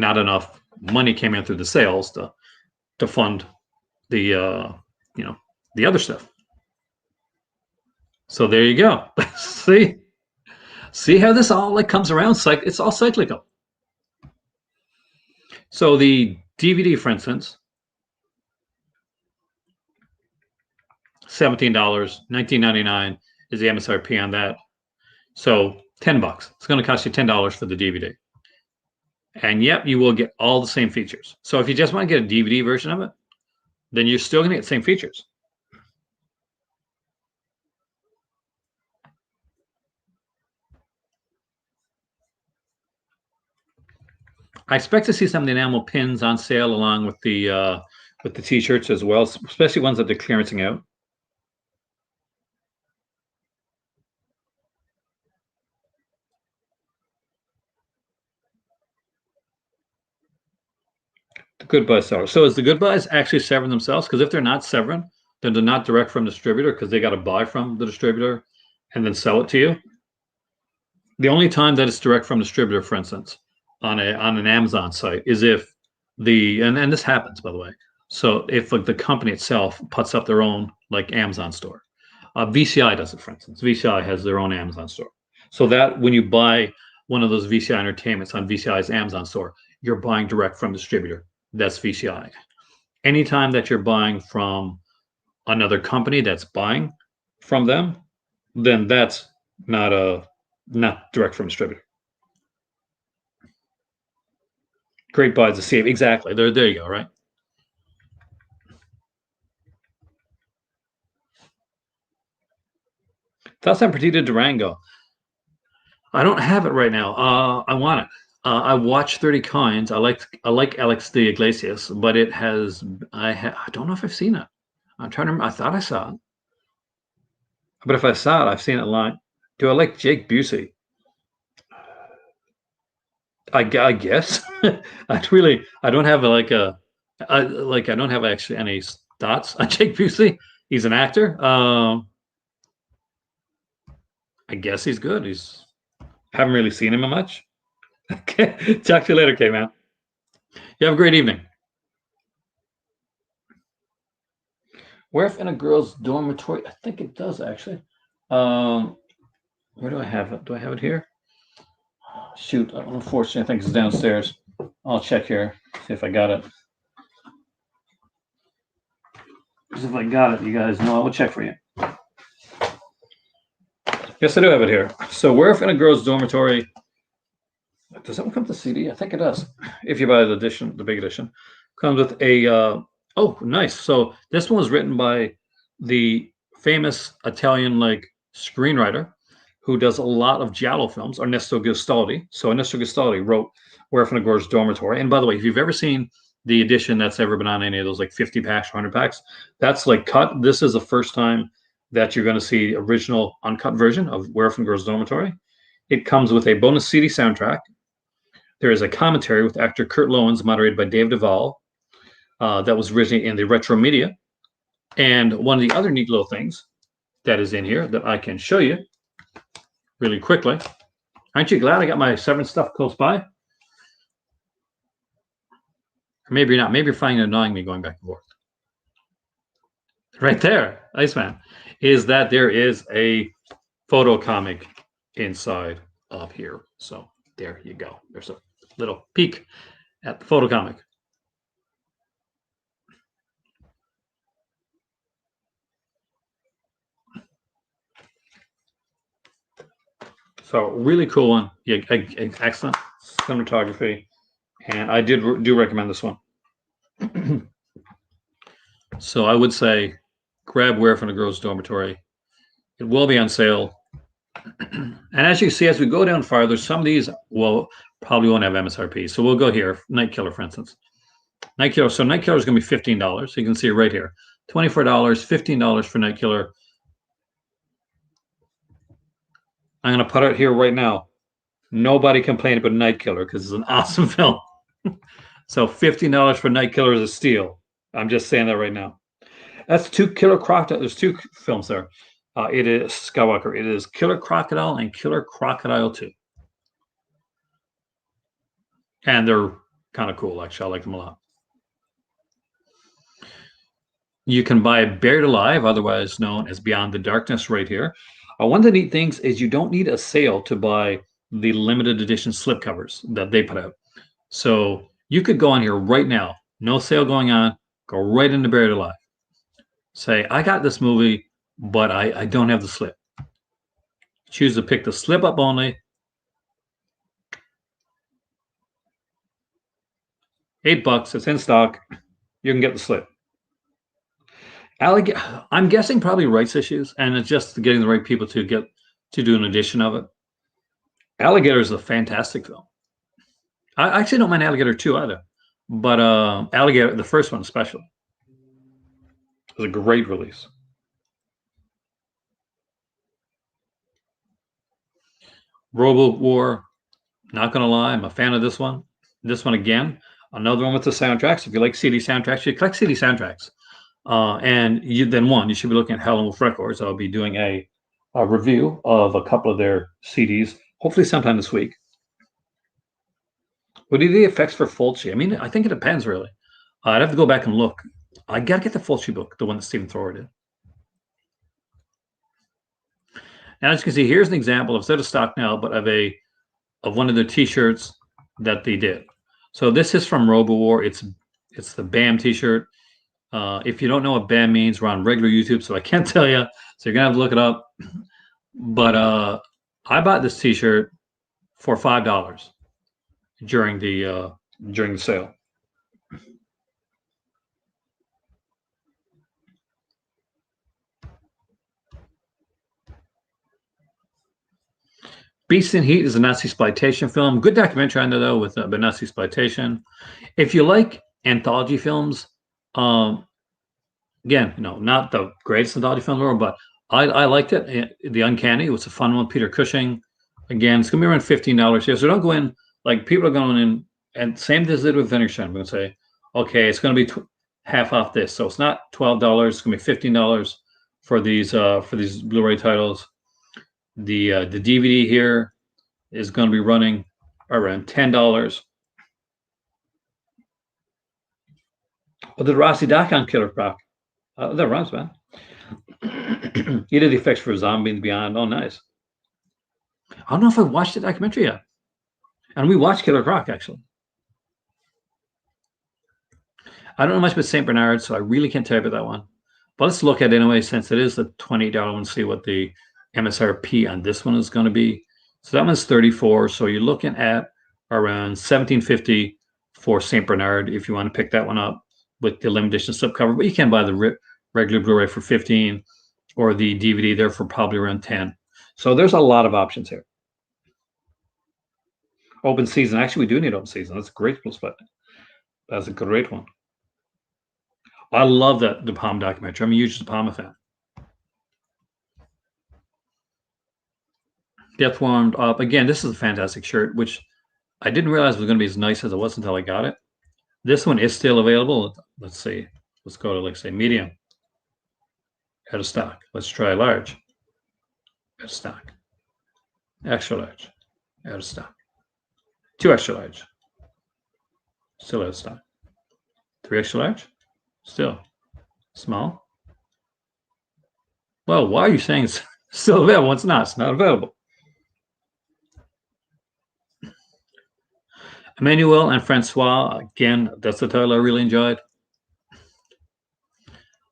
Speaker 1: not enough money came in through the sales to fund the the other stuff. So there you go. See, See how this all like comes around? It's all cyclical. So the DVD, for instance, $17, 19.99 is the MSRP on that. So $10. It's going to cost you $10 for the DVD. And yep, you will get all the same features. So if you just want to get a DVD version of it, then you're still going to get the same features. I expect to see some of the enamel pins on sale along with the t-shirts as well, especially ones that they're clearancing out. The Goodbye seller. So is the Goodbyes actually Severin themselves? Because if they're not Severin, then they're not direct from distributor because they got to buy from the distributor and then sell it to you. The only time that it's direct from distributor, for instance, on an Amazon site is if and this happens by the way. So if like the company itself puts up their own like Amazon store, VCI does it, for instance. VCI has their own Amazon store. So that when you buy one of those VCI entertainments on VCI's Amazon store, you're buying direct from distributor. That's VCI. Anytime that you're buying from another company that's buying from them, then that's not direct from distributor. Great buys to save. Exactly. There you go, right? That's time Partida Durango. I don't have it right now. I want it. I watched 30 Coins. I like Alex de Iglesias, but it has I don't know if I've seen it. I'm trying to remember. I thought I saw it, but if I saw it, I've seen it a lot. Do I like Jake Busey? I guess. I don't have I don't have actually any thoughts on Jake Busey. He's an actor. I guess he's good. He's haven't really seen him much. Okay. Talk to you later, K man. You have a great evening. Where if in a girl's dormitory? I think it does actually. Um, where do I have it? Do I have it here? Shoot, unfortunately, I think it's downstairs. I'll check here, see if I got it. Because if I got it, you guys know I will check for you. Yes, I do have it here. So, where if in a girl's dormitory? Does that one come with the CD? I think it does. If you buy the edition, the big edition, comes with a. Oh, nice. So this one was written by the famous Italian like screenwriter who does a lot of giallo films, Ernesto Gastaldi. So Ernesto Gastaldi wrote Where from a Girl's Dormitory. And by the way, if you've ever seen the edition that's ever been on any of those like 50 packs or 100 packs, that's like cut. This is the first time that you're going to see original uncut version of Where from a Girl's Dormitory. It comes with a bonus CD soundtrack. There is a commentary with actor Kurt Loewens, moderated by Dave Duvall, that was originally in the retro media. And one of the other neat little things that is in here that I can show you really quickly. Aren't you glad I got my Severin stuff close by? Or maybe you're not. Maybe you're finding it annoying me going back and forth. Right there, Iceman, is that there is a photo comic inside of here. So there you go. There's a little peek at the photo comic. So really cool one. Yeah, excellent cinematography, and I do recommend this one. So I would say grab Where from a Girl's Dormitory. It will be on sale. And as you see, as we go down farther, some of these will probably won't have MSRP. So we'll go here. Night Killer, for instance. Night Killer. So Night Killer is going to be $15. So you can see it right here. $24, $15 for Night Killer. I'm going to put it here right now. Nobody complained about Night Killer because it's an awesome film. So $15 for Night Killer is a steal. I'm just saying that right now. That's two Killer Crocodile. There's two films there. It is Skywalker. It is Killer Crocodile and Killer Crocodile 2. And they're kind of cool, actually. I like them a lot. You can buy Buried Alive, otherwise known as Beyond the Darkness, right here. One of the neat things is you don't need a sale to buy the limited edition slipcovers that they put out. So you could go on here right now, no sale going on, go right into Buried Alive. Say, I got this movie, but I don't have the slip. Choose to pick the slip up only. $8, it's in stock. You can get the slip. I'm guessing probably rights issues, and it's just getting the right people to get to do an edition of it. Alligator is a fantastic film. I actually don't mind Alligator 2 either, but Alligator, the first one especially, was a great release. Robo War, not gonna lie, I'm a fan of this one. This one again, another one with the soundtracks. If you like CD soundtracks, you collect CD soundtracks. And you should be looking at Howlin' Wolf Records. I'll be doing a review of a couple of their CDs, hopefully sometime this week. What are the effects for Fulci? I mean, I think it depends really. I'd have to go back and look. I gotta get the Fulci book, the one that Stephen Thrower did. And as you can see, here's an example of, instead of stock now, but of one of their T-shirts that they did. So this is from RoboWar. It's the BAM T-shirt. If you don't know what BAM means, we're on regular YouTube, so I can't tell you. So you're gonna have to look it up. But I bought this T-shirt for $5 during the sale. Beast in Heat is a Nazi exploitation film. Good documentary on there though, with Nazi exploitation. If you like anthology films, again, not the greatest anthology film in the world, but I liked it. The Uncanny was a fun one. Peter Cushing. Again, it's gonna be around $15 here. So don't go in like people are going in, and same as they did with Venetian. I'm gonna say, okay, it's gonna be half off this. So it's not $12. It's gonna be $15 for these Blu-ray titles. The DVD here is going to be running around $10. Oh, the Rossi doc on Killer Croc. That runs, man. He did the effects for Zombie and Beyond. Oh, nice. I don't know if I've watched the documentary yet. And we watched Killer Croc, actually. I don't know much about St. Bernard, so I really can't tell you about that one. But let's look at it anyway, since it is the $28 one, see what the MSRP on this one is going to be. So that one's 34. So you're looking at around $17.50 for St. Bernard if you want to pick that one up with the limited edition slipcover. But you can buy the regular Blu-ray for 15 or the DVD there for probably around 10. So there's a lot of options here. Open season. Actually, we do need open season. That's a great spot. That's a great one. I love that De Palma documentary. I'm a huge De Palma fan. Death Warmed Up. Again, this is a fantastic shirt, which I didn't realize was going to be as nice as it was until I got it. This one is still available. Let's see. Let's go to, like, say, medium. Out of stock. Let's try large. Out of stock. Extra large. Out of stock. 2 extra large. Still out of stock. 3 extra large. Still. Small. Well, why are you saying it's still available? It's not. It's not available. Emmanuel and Francois, again, that's the title I really enjoyed.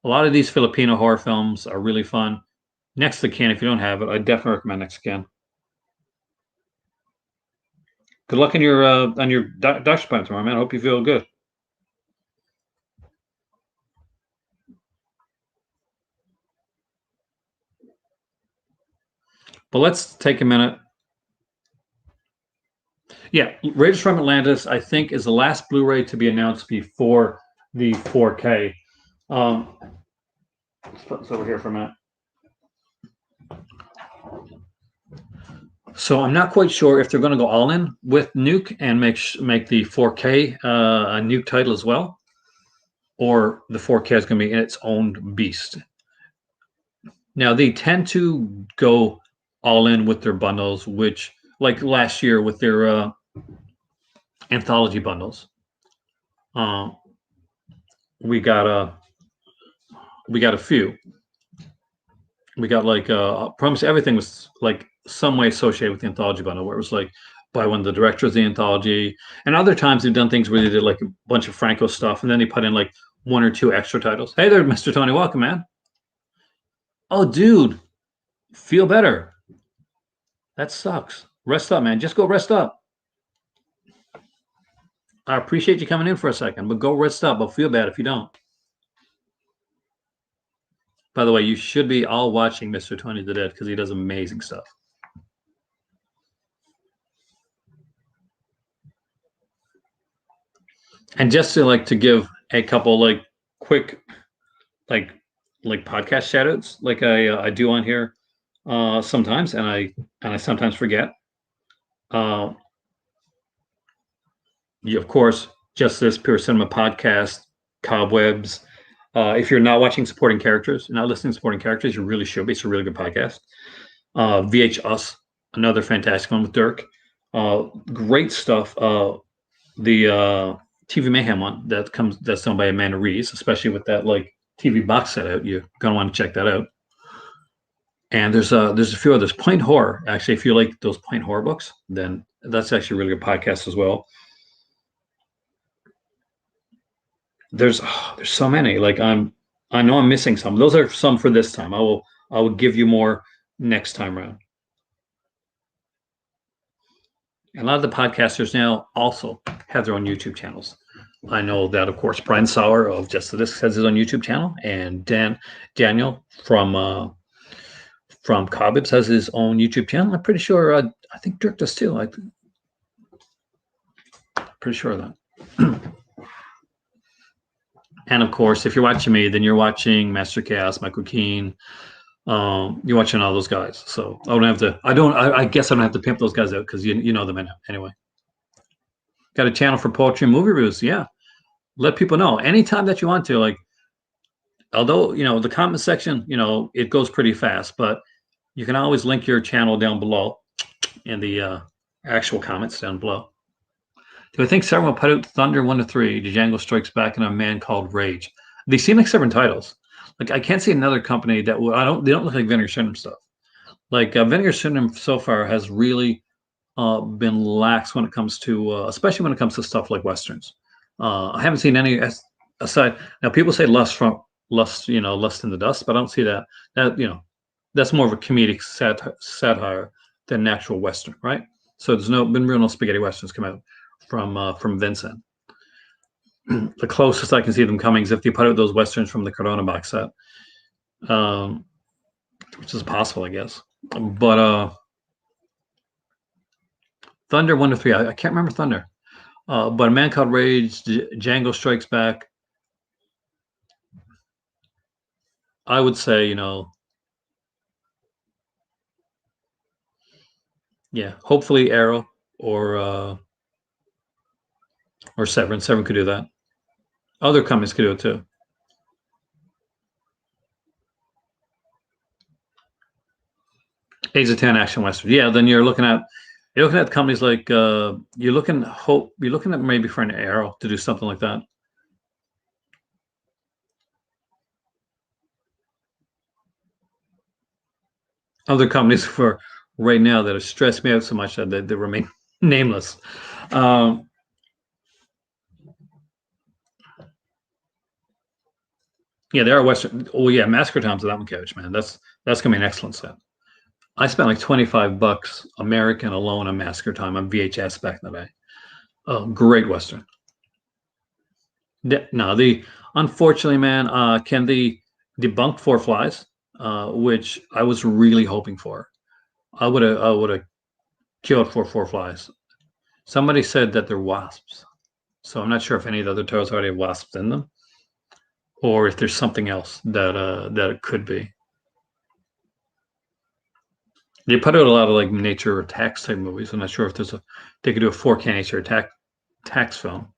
Speaker 1: A lot of these Filipino horror films are really fun. Next Again, if you don't have it, I definitely recommend Next Again. Good luck on your doctor's appointment tomorrow, man. I hope you feel good. But let's take a minute. Yeah, Raiders from Atlantis, I think, is the last Blu-ray to be announced before the 4K. Let's put this over here for a minute. So I'm not quite sure if they're going to go all in with Nuke and make the 4K a Nuke title as well, or the 4K is going to be in its own beast. Now they tend to go all in with their bundles, which, like last year with their anthology bundles, we got a few. We got like promise everything was like some way associated with the anthology bundle, where it was like by one of the directors of the anthology. And other times they've done things where they did like a bunch of Franco stuff, and then they put in like one or two extra titles. Hey there, Mr. Tony, welcome, man. Oh, dude, feel better. That sucks. Rest up, man. Just go rest up. I appreciate you coming in for a second, but go rest up. I'll feel bad if you don't. By the way, you should be all watching Mr. Tony the Dead because he does amazing stuff. And just to like to give a couple like quick like podcast shout outs like I do on here sometimes, and I sometimes forget. Uh, you, of course, just this Pure Cinema podcast, Cobwebs. If you're not watching supporting characters, not listening to supporting characters, you really should be. It's a really good podcast. VH Us, another fantastic one with Dirk. Great stuff. The TV Mayhem one that's done by Amanda Rees, especially with that like TV box set out. You're gonna want to check that out. And there's a few others. Point Horror, actually, if you like those Point Horror books, then that's actually a really good podcast as well. There's so many. I know I'm missing some. Those are some for this time. I will give you more next time around. And a lot of the podcasters now also have their own YouTube channels. I know that, of course, Brian Sauer of Just the Disc has his own YouTube channel, and Daniel from Cobibs has his own YouTube channel. I'm pretty sure. I think Dirk does too. I'm pretty sure of that. And of course, if you're watching me, then you're watching Master Chaos, Michael Keane. You're watching all those guys. So I don't have to. I guess I don't have to pimp those guys out because you know them anyway. Got a channel for poetry and movie reviews. Yeah, let people know anytime that you want to. Like, although the comment section, it goes pretty fast, but you can always link your channel down below in the actual comments down below. Do I think Severin will put out Thunder 1 to 3, Django Strikes Back, and A Man Called Rage? They seem like Severin titles. Like I can't see another company that will. They don't look like Vinegar Syndrome stuff. Like Vinegar Syndrome so far has really been lax when it comes to, especially when it comes to stuff like westerns. I haven't seen any aside. Now people say Lust, Lust in the Dust, but I don't see that. That's more of a comedic satire than an actual western, right? So there's been no spaghetti westerns come out from Vincent. The closest I can see them coming is if they put out those westerns from the Cardona box set, which is possible, I guess. But Thunder 1 to 3, I can't remember Thunder. But A Man Called Rage, Django Strikes Back. I would say, yeah, hopefully Arrow or Severin. Severin could do that. Other companies could do it too. Age of 10 action western. Yeah, then you're looking at companies like you're looking at maybe for an Arrow to do something like that. Other companies for right now that have stressed me out so much that they remain nameless. Yeah, there are Western. Oh yeah, Massacre Times of that one, Couch, man. That's gonna be an excellent set. I spent like $25 American alone on Massacre Time on VHS back in the day. Oh, great Western. No, the unfortunately, man, can the debunk Four Flies, which I was really hoping for. I would have killed for Four Flies. Somebody said that they're wasps, so I'm not sure if any of the other titles already have wasps in them, or if there's something else that it could be. They put out a lot of like nature attacks type movies. I'm not sure if they could do a 4K nature attacks film.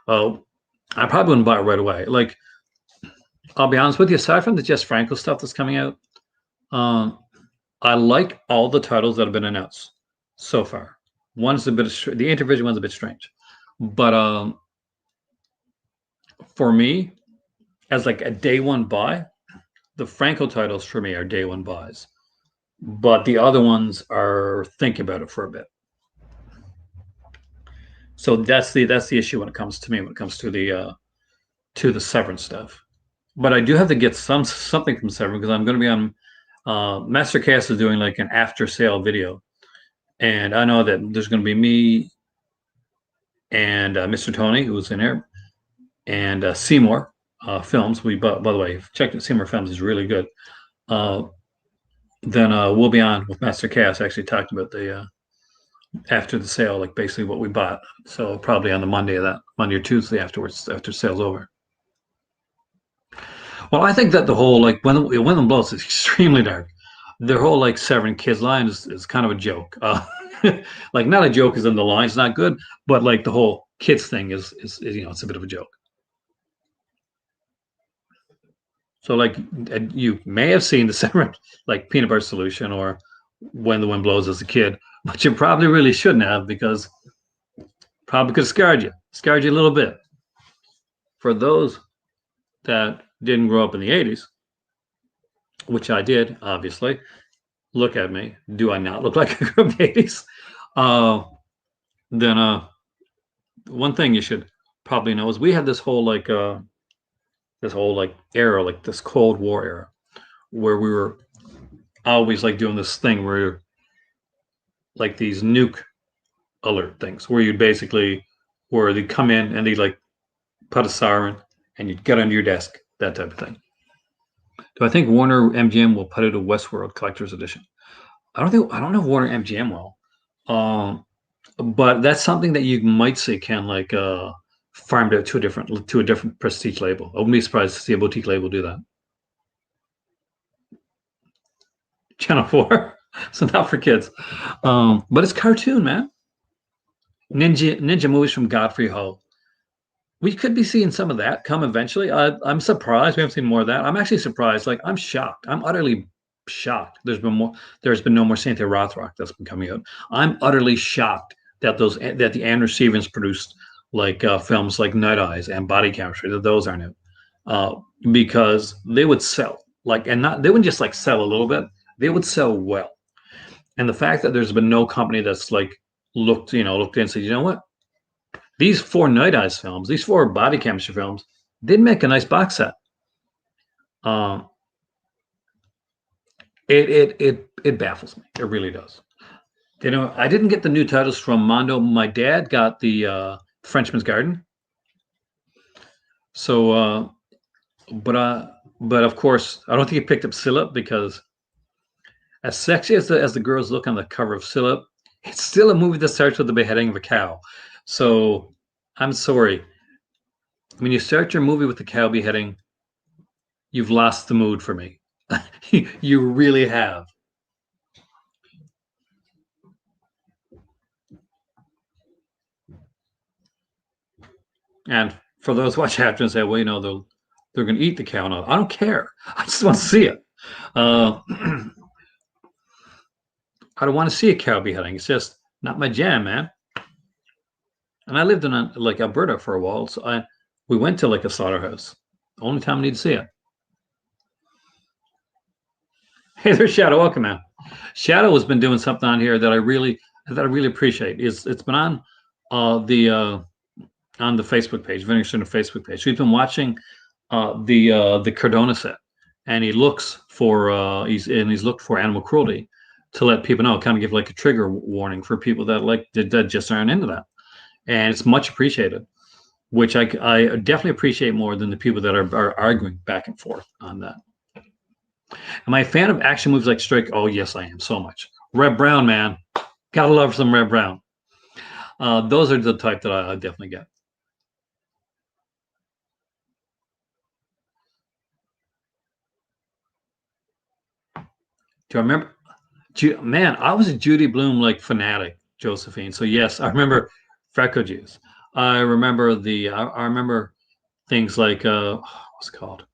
Speaker 1: I probably wouldn't buy it right away. Like, I'll be honest with you, aside from the Jess Franco stuff that's coming out, um, I like all the titles that have been announced so far. One's a bit the Intervision one's a bit strange, but for me, as like a day one buy, the Franco titles for me are day one buys, but the other ones are thinking about it for a bit. So that's the issue when it comes to me when it comes to the Severin stuff. But I do have to get something from Severin because I'm going to be on Mastercast is doing like an after sale video, and I know that there's going to be me and Mr. Tony who's in there, and Seymour Films. By the way, check it. Seymour Films is really good. Uh, then we'll be on with Mastercast actually talking about the after the sale, like basically what we bought. So probably on the Monday of that Monday or Tuesday afterwards after sale's over. Well, I think that the whole like when the blows is extremely dark. Their whole like Severin Kids line is kind of a joke. Like not a joke as in the line's not good, but like the whole kids thing is it's a bit of a joke. So like you may have seen the Severin like peanut butter solution or when the wind blows as a kid, but you probably really shouldn't have because probably could have scarred you a little bit. For those that didn't grow up in the 80s, which I did, obviously. Look at me. Do I not look like I grew up in the 80s? Uh, then one thing you should probably know is we had this whole like era, like this Cold War era, where we were always like doing this thing where like these nuke alert things where you basically where they come in and they like put a siren and you'd get under your desk, that type of thing. Do I think Warner MGM will put it a Westworld Collector's Edition? I don't know if Warner MGM will. Um, but that's something that you might see can like farmed out to a different prestige label. I wouldn't be surprised to see a boutique label do that. Channel 4. So not for kids. But it's cartoon, man. Ninja movies from Godfrey Ho. We could be seeing some of that come eventually. I'm surprised we haven't seen more of that. I'm actually surprised. Like I'm shocked. I'm utterly shocked. There's been no more Santa Rothrock that's been coming out. I'm utterly shocked that the Andrew Stevens produced like films like Night Eyes and Body Capture that those aren't out because they would sell like and not they wouldn't just like sell a little bit. They would sell well. And the fact that there's been no company that's like looked in and said, you know what? These four Night Eyes films, these four Body Chemistry films, did make a nice box set. Um, it baffles me. It really does. I didn't get the new titles from Mondo. My dad got the Frenchman's Garden. So, but of course, I don't think he picked up Silip because as sexy as the girls look on the cover of Silip, it's still a movie that starts with the beheading of a cow. So I'm sorry. When you start your movie with the cow beheading, you've lost the mood for me. You really have. And for those watch after and say, well, they're going to eat the cow. No, I don't care. I just want to see it. Uh, I don't want to see a cow beheading. It's just not my jam, man. And I lived in like Alberta for a while, so we went to like a slaughterhouse. Only time I need to see it. Hey, there's Shadow. Welcome, man. Shadow has been doing something on here that I really appreciate. It's been on the Facebook page, Vinegar Center Facebook page. We've been watching the Cardona set, and he's looked for animal cruelty to let people know, kind of give like a trigger warning for people that just aren't into that, and it's much appreciated. Which I definitely appreciate more than the people that are arguing back and forth on that. Am I a fan of action movies like Strike? Oh yes, I am so much. Red Brown, man, gotta love some Red Brown. Those are the type that I definitely get. Do I remember? Man, I was a Judy Bloom like fanatic, Josephine. So yes, I remember Freckle Juice. I remember things like what's it called?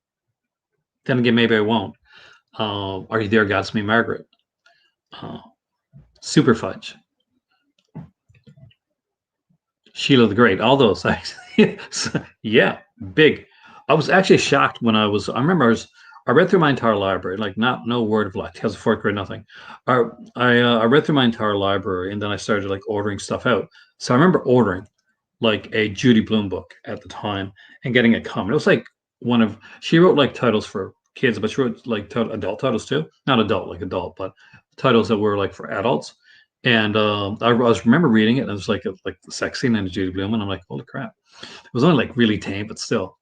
Speaker 1: Then again, maybe I won't. Are You There, God's Me, Margaret? Uh, Super Fudge, Sheila the Great, all those. Yeah, big. I was actually shocked when I remember I was I read through my entire library, like not no word of lie, Tales of Fourth Grade, nothing. I read through my entire library, and then I started like ordering stuff out. So I remember ordering like a Judy Blume book at the time and getting it come. It was like one of she wrote like titles for kids, but she wrote like adult titles too. Not adult like adult, but titles that were like for adults. And I was remember reading it, and it was like the sex scene in Judy Blume, and I'm like, holy crap! It was only like really tame, but still,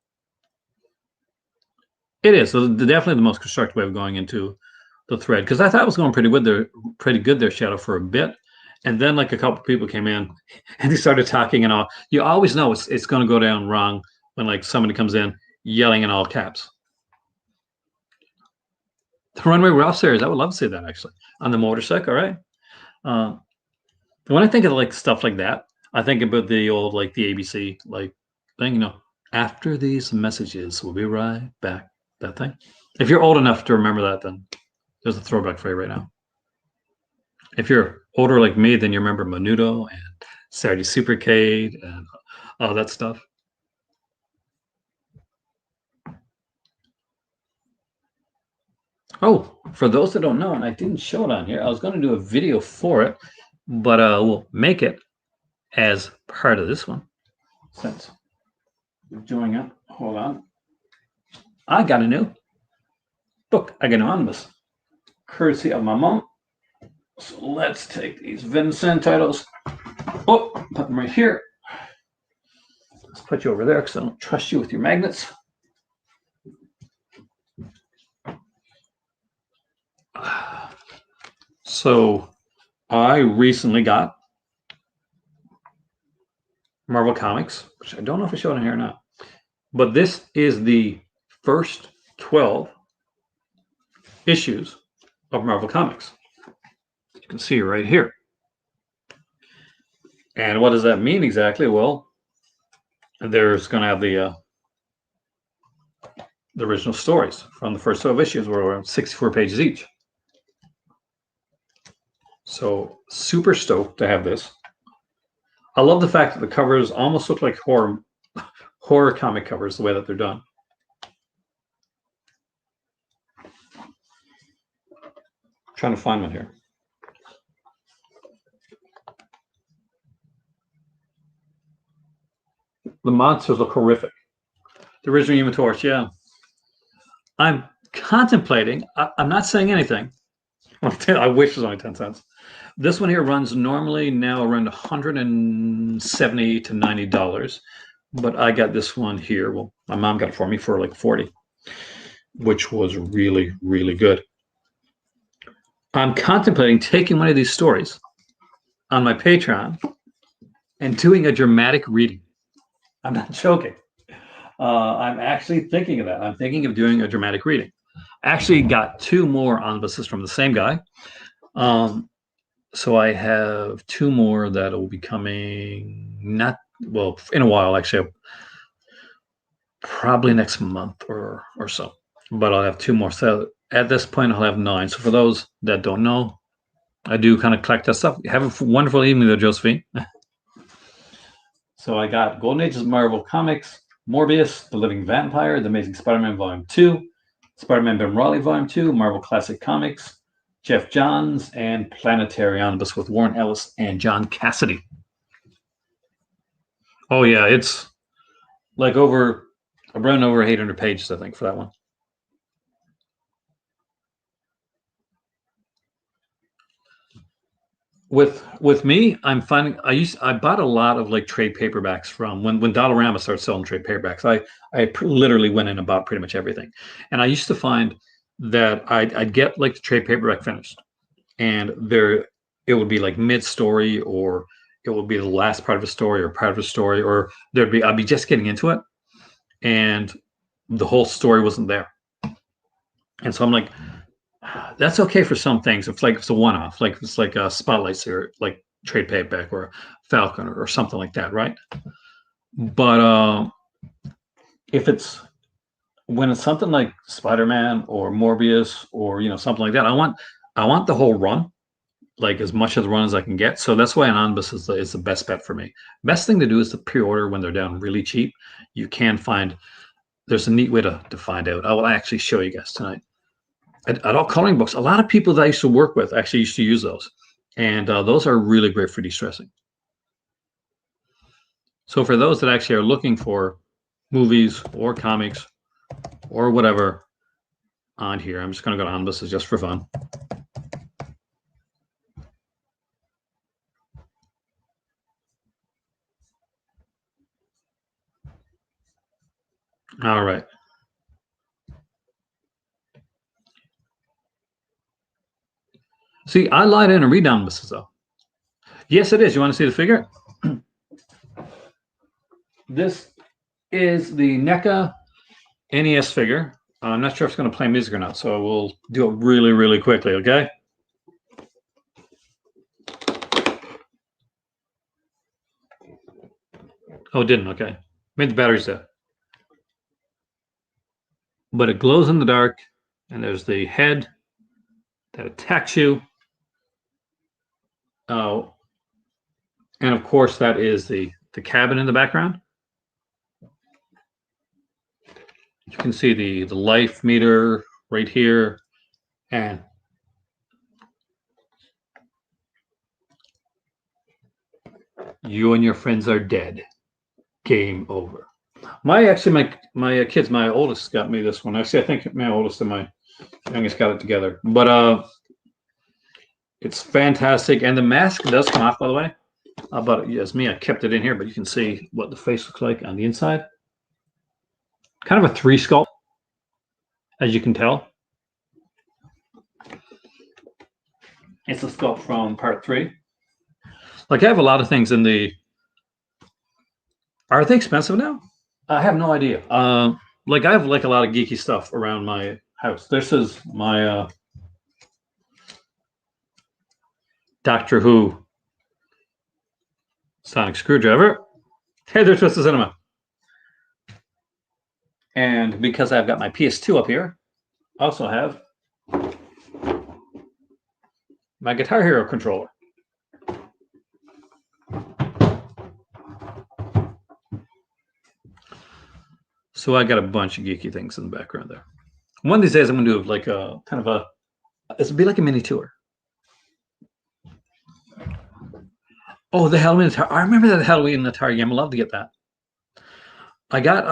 Speaker 1: it is. So definitely the most constructive way of going into the thread because I thought it was going pretty good there, Shadow, for a bit, and then like a couple people came in and they started talking and all. You always know it's going to go down wrong when like somebody comes in yelling in all caps. The runway Ralph series, I would love to see that actually on the motorcycle, right? Uh, when I think of like stuff like that, I think about the old like the ABC like thing, After these messages, we'll be right back. That thing. If you're old enough to remember that, then there's a throwback for you right now. If you're older like me, then you remember Menudo and Saturday Supercade and all that stuff. Oh, for those that don't know, and I didn't show it on here, I was going to do a video for it, but we'll make it as part of this one. Since we're doing it, hold on. I got a new book. I got an omnibus, courtesy of my mom. So let's take these Vincent titles. Oh, put them right here. Let's put you over there because I don't trust you with your magnets. So I recently got Marvel Comics, which I don't know if I showed in here or not. But this is the first 12 issues of Marvel Comics. You can see right here. And what does that mean exactly? Well, there's going to have the original stories from the first 12 issues, were around 64 pages each. So super stoked to have this. I love the fact that the covers almost look like horror comic covers, the way that they're done. I'm trying to find one here. The monsters look horrific. The original Human Torch, yeah. I'm contemplating. I'm not saying anything. I wish it was only 10 cents. This one here runs normally now around $170 to $90, but I got this one here. Well, my mom got it for me for like 40, which was really, really good. I'm contemplating taking one of these stories on my Patreon and doing a dramatic reading. I'm not joking. I'm actually thinking of that. I'm thinking of doing a dramatic reading. I actually got two more omnibuses from the same guy. So I have two more that will be coming in a while, actually, probably next month or so. But I'll have two more. So at this point, I'll have 9. So for those that don't know, I do kind of collect that stuff. Have a wonderful evening there, Josephine. So I got Golden Ages of Marvel Comics, Morbius, The Living Vampire, The Amazing Spider-Man Volume 2, Spider-Man Ben Reilly Volume 2, Marvel Classic Comics, Jeff Johns, and Planetary Omnibus with Warren Ellis and John Cassidy. Oh yeah, it's like around over 800 pages, I think, for that one. With me, I'm finding I bought a lot of like trade paperbacks from when Dollarama started selling trade paperbacks. I literally went in and bought pretty much everything, and I used to find that I'd get like the trade paperback finished, and it would be like mid story, or it would be the last part of a story or part of a story, or I'd be just getting into it, and the whole story wasn't there, and so I'm like, that's okay for some things. If like it's a one-off, like it's like a Spotlight or like trade paperback or Falcon or something like that, right? But if it's when it's something like Spider-Man or Morbius or something like that, I want the whole run, like as much of the run as I can get. So that's why an omnibus is the best bet for me. Best thing to do is to pre-order when they're down really cheap. You can find there's a neat way to find out. I will actually show you guys tonight. Adult coloring books, a lot of people that I used to work with actually used to use those. And those are really great for de-stressing. So for those that actually are looking for movies or comics or whatever on here, I'm just going to go to omnibuses just for fun. All right. See, I lied in and read omnibuses though. Yes, it is. You want to see the figure? This is the NECA NES figure. I'm not sure if it's going to play music or not, so we'll do it really, really quickly, okay? Oh, it didn't. Okay. Made the batteries dead. But it glows in the dark, and there's the head that attacks you. Oh, and of course, that is the cabin in the background. You can see the life meter right here, and you and your friends are dead. Game over. My kids, my oldest got me this one. Actually, I think my oldest and my youngest got it together. But it's fantastic, and the mask does come off, by the way. But as me, I kept it in here, but you can see what the face looks like on the inside. Kind of a 3 sculpt, as you can tell. It's a sculpt from part 3. Like I have a lot of things in the. Are they expensive now? I have no idea. Like I have like a lot of geeky stuff around my house. This is my Doctor Who sonic screwdriver. Hey, there's Twisted Cinema. And because I've got my PS2 up here, I also have my Guitar Hero controller. So I got a bunch of geeky things in the background there. One of these days I'm going to do like a kind of a, this would be like a mini tour. Oh, the Halloween Atari. I remember that Halloween Atari game. I'd love to get that. I got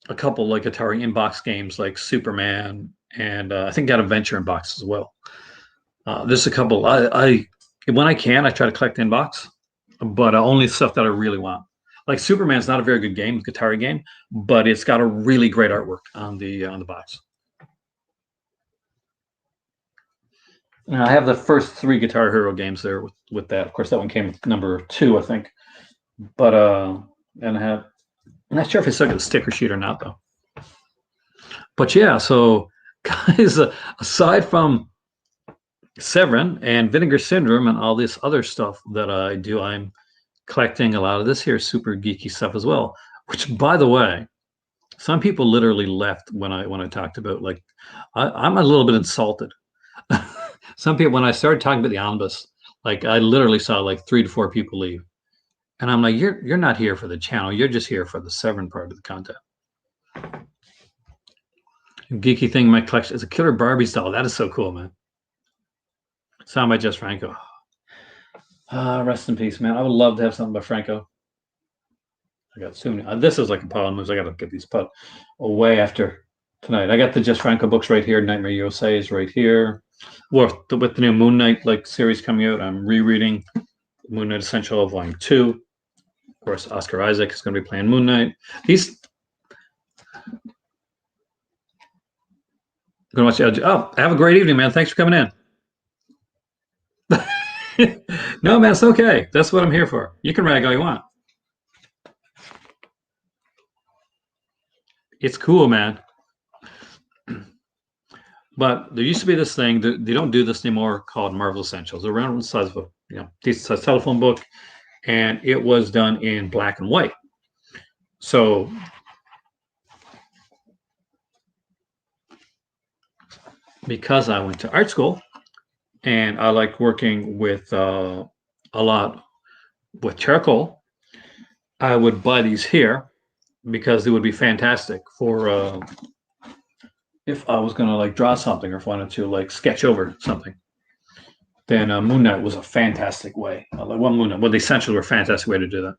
Speaker 1: a couple like Atari inbox games like Superman, and I think got Adventure inbox as well. There's a couple. I when I can, I try to collect inbox, but only stuff that I really want. Like Superman's not a very good game, Atari game, but it's got a really great artwork on the box. Now, I have the first 3 Guitar Hero games there with that. Of course, that one came with number 2, I think. But and I have. I'm not sure if I still got the sticker sheet or not, though. But yeah, so guys, aside from Severin and Vinegar Syndrome and all this other stuff that I do, I'm collecting a lot of this here super geeky stuff as well. Which, by the way, some people literally left when I talked about like I'm a little bit insulted. Some people when I started talking about the omnibus, like I literally saw like 3 to 4 people leave. And I'm like, you're not here for the channel. You're just here for the Severin part of the content. Geeky thing in my collection is a killer Barbie's doll. That is so cool, man. Signed by Jess Franco. Rest in peace, man. I would love to have something by Franco. I got so many. This is like a pile of moves. I got to get these put away after tonight. I got the Jess Franco books right here. Nightmare USA is right here. With the new Moon Knight like series coming out, I'm rereading Moon Knight Essential Volume 2. Of course, Oscar Isaac is going to be playing Moon Knight. He's going to watch LG. Oh, have a great evening, man. Thanks for coming in. No, man, it's okay. That's what I'm here for. You can rag all you want. It's cool, man. But there used to be this thing. They don't do this anymore called Marvel Essentials. They're around the size of a decent sized telephone book. And it was done in black and white. So because I went to art school and I like working with a lot with charcoal, I would buy these here because it would be fantastic for if I was gonna like draw something or if I wanted to like sketch over something. Then Moon Knight was a fantastic way. Like one Moon Knight, well, the essentials were a fantastic way to do that.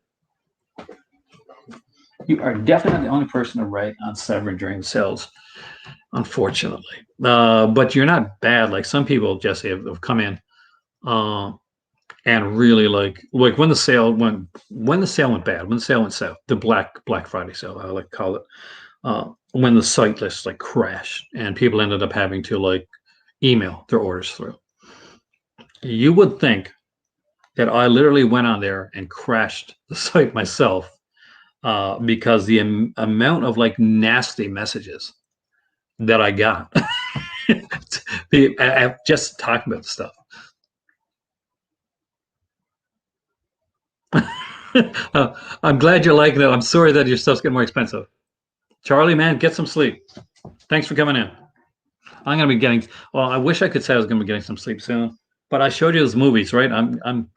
Speaker 1: You are definitely not the only person to write on Severin during the sales, unfortunately. But you're not bad. Like some people, Jesse, have come in uh, and really like when the sale went bad, when the sale went south, the Black Friday sale, I like to call it, when the site list like crashed and people ended up having to like email their orders through. You would think that I literally went on there and crashed the site myself because the amount of like nasty messages that I got, just talking about the stuff. I'm glad you're liking it. I'm sorry that your stuff's getting more expensive. Charlie, man, get some sleep. Thanks for coming in. I'm gonna be getting. Well, I wish I could say I was gonna be getting some sleep soon, but I showed you those movies, right? I'm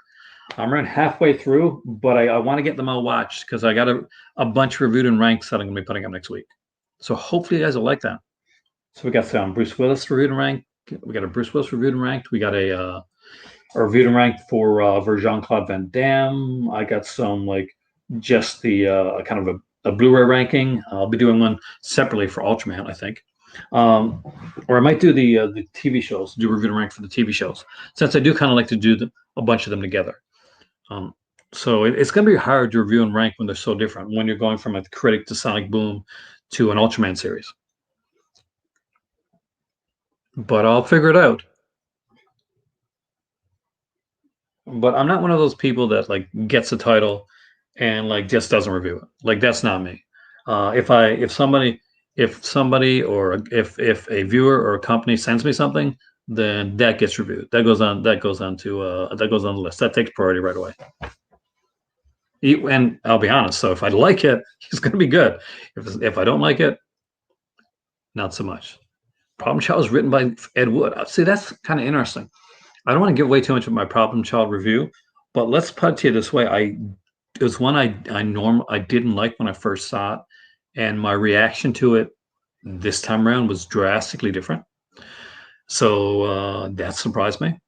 Speaker 1: around halfway through, but I want to get them all watched because I got a bunch reviewed and ranked that I'm gonna be putting up next week. So hopefully you guys will like that. So we got some Bruce Willis reviewed and ranked. We got a Bruce Willis reviewed and ranked. We got a reviewed and ranked for Jean-Claude Van Damme. I got some like just the kind of a Blu-ray ranking. I'll be doing one separately for Ultraman, I think. Or I might do the TV shows, do review and rank for the TV shows, since I do kind of like to do a bunch of them together. So it's going to be hard to review and rank when they're so different. When you're going from a critic to Sonic Boom to an Ultraman series, but I'll figure it out. But I'm not one of those people that like gets a title and like just doesn't review it. Like that's not me. If somebody or if a viewer or a company sends me something, then that gets reviewed. That goes on the list. That takes priority right away. And I'll be honest. So if I like it, it's going to be good. If I don't like it, not so much. Problem Child was written by Ed Wood. See, that's kind of interesting. I don't want to give away too much of my Problem Child review, but let's put it to you this way. It was one I didn't like when I first saw it, and my reaction to it this time around was drastically different. So that surprised me.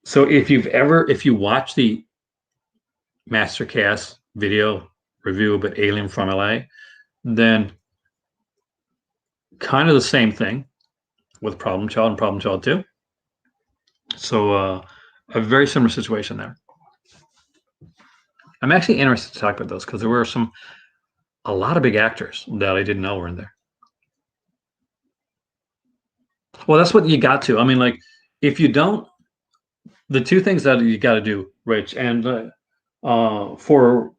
Speaker 1: So if you watch the Mastercast video review about Alien from LA, then kind of the same thing with Problem Child and Problem Child 2. So a very similar situation there. I'm actually interested to talk about those because there were a lot of big actors that I didn't know were in there. Well, that's what you got to. I mean, like if you don't, the two things that you got to do, Rich, and for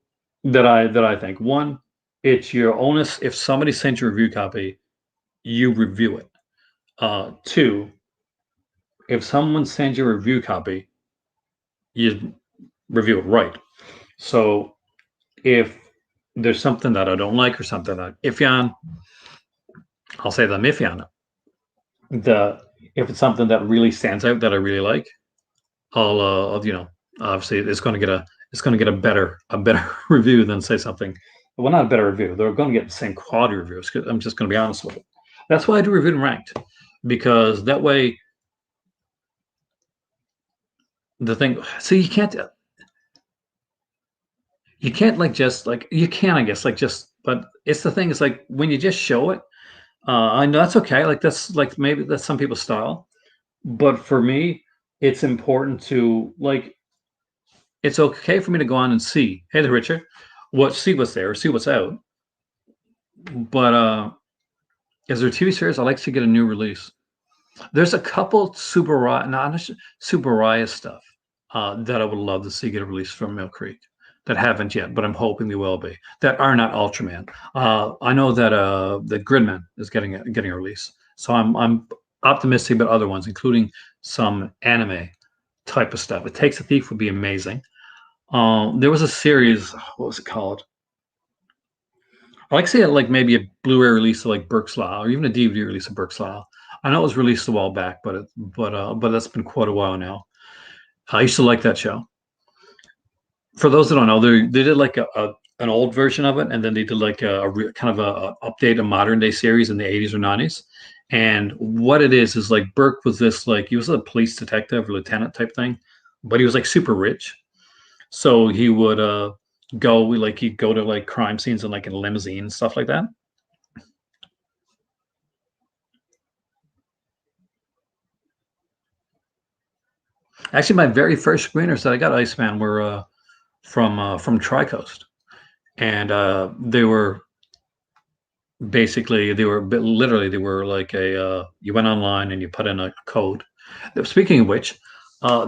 Speaker 1: that I think one, it's your onus. If somebody sends you a review copy, you review it. Two, if someone sends you a review copy, you review it right. So if there's something that I don't like or something that I'm iffy on, I'll say that I'm iffy on it. If it's something that really stands out that I really like, I'll obviously it's going to get a better review than say something. Well, not a better review. They're going to get the same quality reviews. I'm just going to be honest with it. That's why I do review and ranked, because that way the thing. So you can't like just like you can, I guess, like just, but it's the thing is like when you just show it, I know that's okay, like that's like maybe that's some people's style, but for me it's important to like it's okay for me to go on and see, hey there, Richard, see what's there, see what's out, but as there TV series I like to get a new release. There's a couple Super Raya stuff that I would love to see get a release from Mill Creek that haven't yet, but I'm hoping they will be. That are not Ultraman. I know that Gridman is getting a release, so I'm optimistic about other ones, including some anime type of stuff. It Takes a Thief would be amazing. There was a series. What was it called? I like to say like maybe a Blu-ray release of like Burke's Law, or even a DVD release of Burke's Law. I know it was released a while back, but that's been quite a while now. I used to like that show. For those that don't know, they did like an old version of it, and then they did like kind of a update, a modern day series in the 80s or 90s. And what it is like Burke was this like he was a police detective or lieutenant type thing, but he was like super rich. So he would go like he'd go to like crime scenes and like in a limousine stuff like that. Actually, my very first screeners that I got Iceman were from Tricoast, and they were basically literally they were like a you went online and you put in a code. Speaking of which,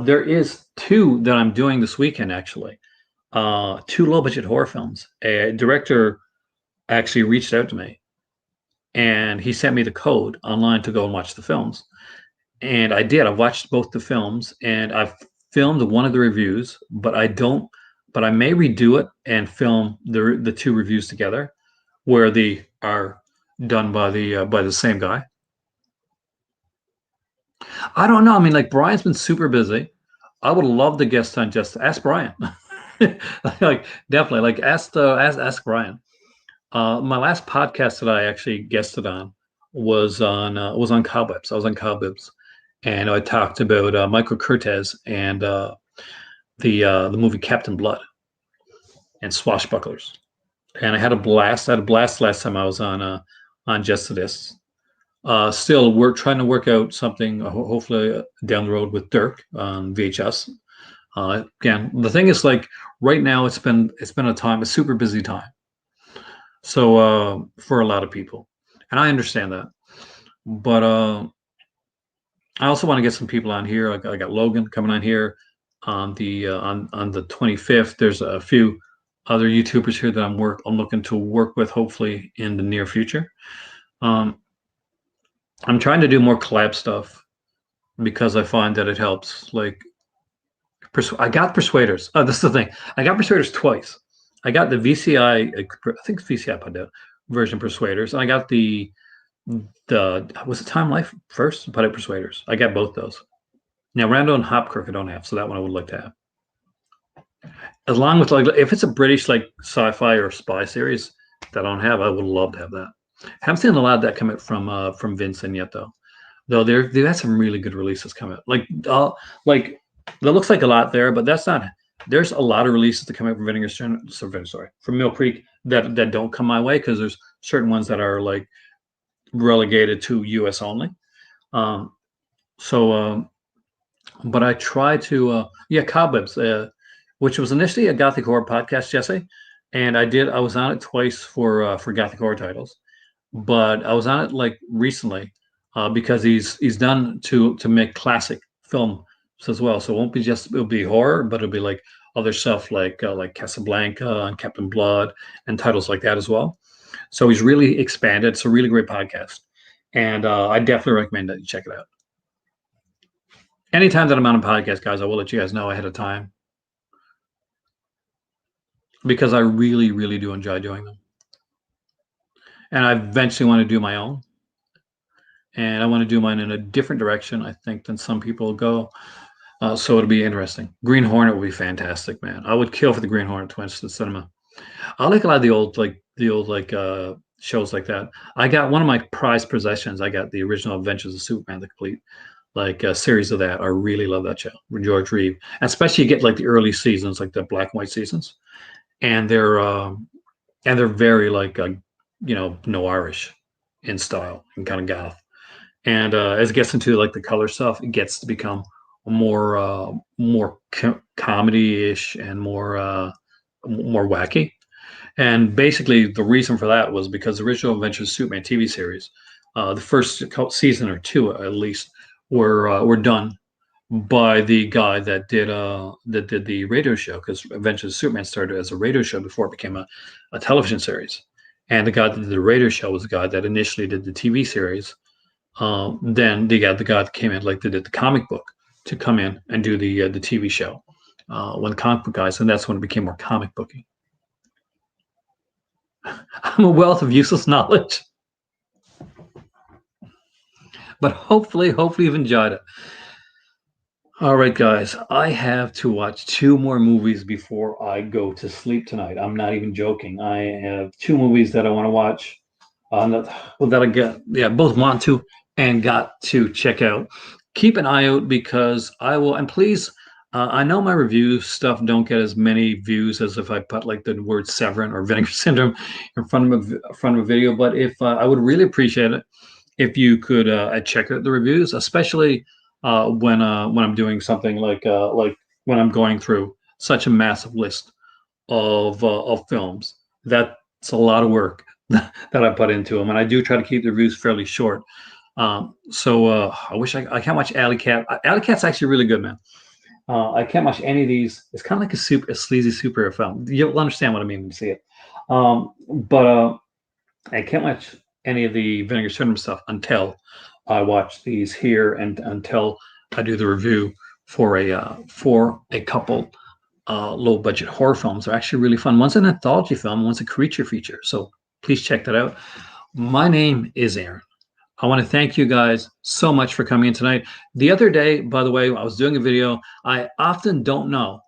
Speaker 1: there is two that I'm doing this weekend actually. Two low budget horror films. A director actually reached out to me and he sent me the code online to go and watch the films. And I did. I watched both the films and I've filmed one of the reviews, but I may redo it and film the two reviews together where they are done by the same guy. I don't know. I mean, like Brian's been super busy. I would love to guest on just ask Brian. Like definitely like ask Brian. My last podcast that I actually guested on was on Cobwebs. I was on Cobwebs, and I talked about Michael Curtiz and the movie Captain Blood and Swashbucklers. And I had a blast. I had a blast last time I was on Just This. Still, we're trying to work out something, hopefully down the road with Dirk on VHS. Again, the thing is, like right now, it's been a super busy time. So for a lot of people, and I understand that. But I also want to get some people on here. I got Logan coming on here on the 25th. There's a few other YouTubers here that I'm looking to work with, hopefully in the near future. Um, I'm trying to do more collab stuff because I find that it helps. Like, I got Persuaders. Oh, this is the thing. I got Persuaders twice. I got the VCI, I think it's VCI put out version Persuaders, and I got the was it Time Life first? Put out Persuaders. I got both those. Now, Randall and Hopkirk I don't have, so that one I would like to have. Along with like if it's a British like sci-fi or spy series that I don't have, I would love to have that. Haven't seen a lot of that come out from Vincent yet though. Though they've had some really good releases come out. Like there looks like a lot there, but that's not. There's a lot of releases that come out from sorry, from Mill Creek that don't come my way because there's certain ones that are like relegated to U.S. only. Um, so, but I try to yeah, Cobwebs, which was initially a Gothic horror podcast, Jesse, and I was on it twice for Gothic horror titles, but I was on it like recently because he's done to make classic films as well. So it won't be just it'll be horror, but it'll be like other stuff like Casablanca and Captain Blood and titles like that as well. So he's really expanded. It's a really great podcast, and I definitely recommend that you check it out. Anytime that I'm on a podcast, guys, I will let you guys know ahead of time because I really, really do enjoy doing them, and I eventually want to do my own. And I want to do mine in a different direction, I think, than some people go. So it'll be interesting. Green Hornet will be fantastic, man. I would kill for the Green Hornet twins to the cinema. I like a lot of the old shows like that. I got one of my prized possessions. I got the original Adventures of Superman, the complete series of that. I really love that show with George Reeve, and especially you get like the early seasons, like the black and white seasons, and they're very like noirish in style and kind of goth. And as it gets into like the color stuff, it gets to become more comedy-ish and more wacky. And basically, the reason for that was because the original Adventures of Superman TV series, the first season or two at least, were done by the guy that did the radio show because Adventures of Superman started as a radio show before it became a television series. And the guy that did the radio show was the guy that initially did the TV series. Then they got the guy that came in like they did the comic book to come in and do the TV show when the comic book guys, and that's when it became more comic booky. I'm a wealth of useless knowledge, but hopefully you've enjoyed it. All right, guys, I have to watch two more movies before I go to sleep tonight. I'm not even joking. I have two movies that I want to watch. That I get, yeah, both want to and got to check out. Keep an eye out because I will, and please, I know my review stuff don't get as many views as if I put like the word Severin or Vinegar Syndrome in front of a video. But if I would really appreciate it if you could check out the reviews, especially when I'm doing something like when I'm going through such a massive list of films. That's a lot of work that I put into them, and I do try to keep the reviews fairly short. I wish I can't watch Alley Cat. Alley Cat's actually really good, man. I can't watch any of these. It's kind of like a sleazy superhero film. You'll understand what I mean when you see it. But I can't watch any of the Vinegar Syndrome stuff until I watch these here and until I do the review for a couple low budget horror films. They're actually really fun. One's an anthology film, one's a creature feature. So please check that out. My name is Aaron. I want to thank you guys so much for coming in tonight. The other day, by the way, I was doing a video. I often don't know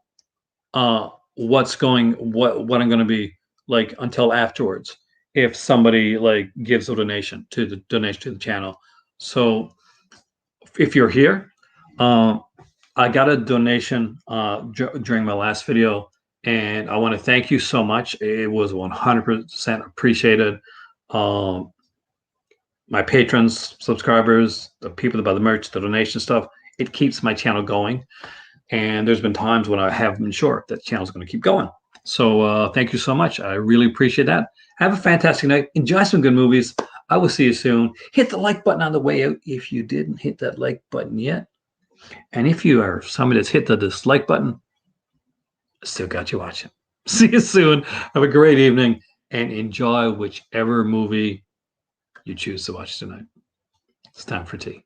Speaker 1: what I'm going to be like until afterwards if somebody like gives a donation to the channel. So if you're here, I got a donation during my last video, and I want to thank you so much. It was 100% appreciated. Um, my patrons, subscribers, the people that buy the merch, the donation stuff, it keeps my channel going. And there's been times when I have been sure that the channel's going to keep going. So thank you so much. I really appreciate that. Have a fantastic night. Enjoy some good movies. I will see you soon. Hit the like button on the way out if you didn't hit that like button yet. And if you are somebody that's hit the dislike button, I still got you watching. See you soon. Have a great evening and enjoy whichever movie you choose to watch tonight. It's time for tea.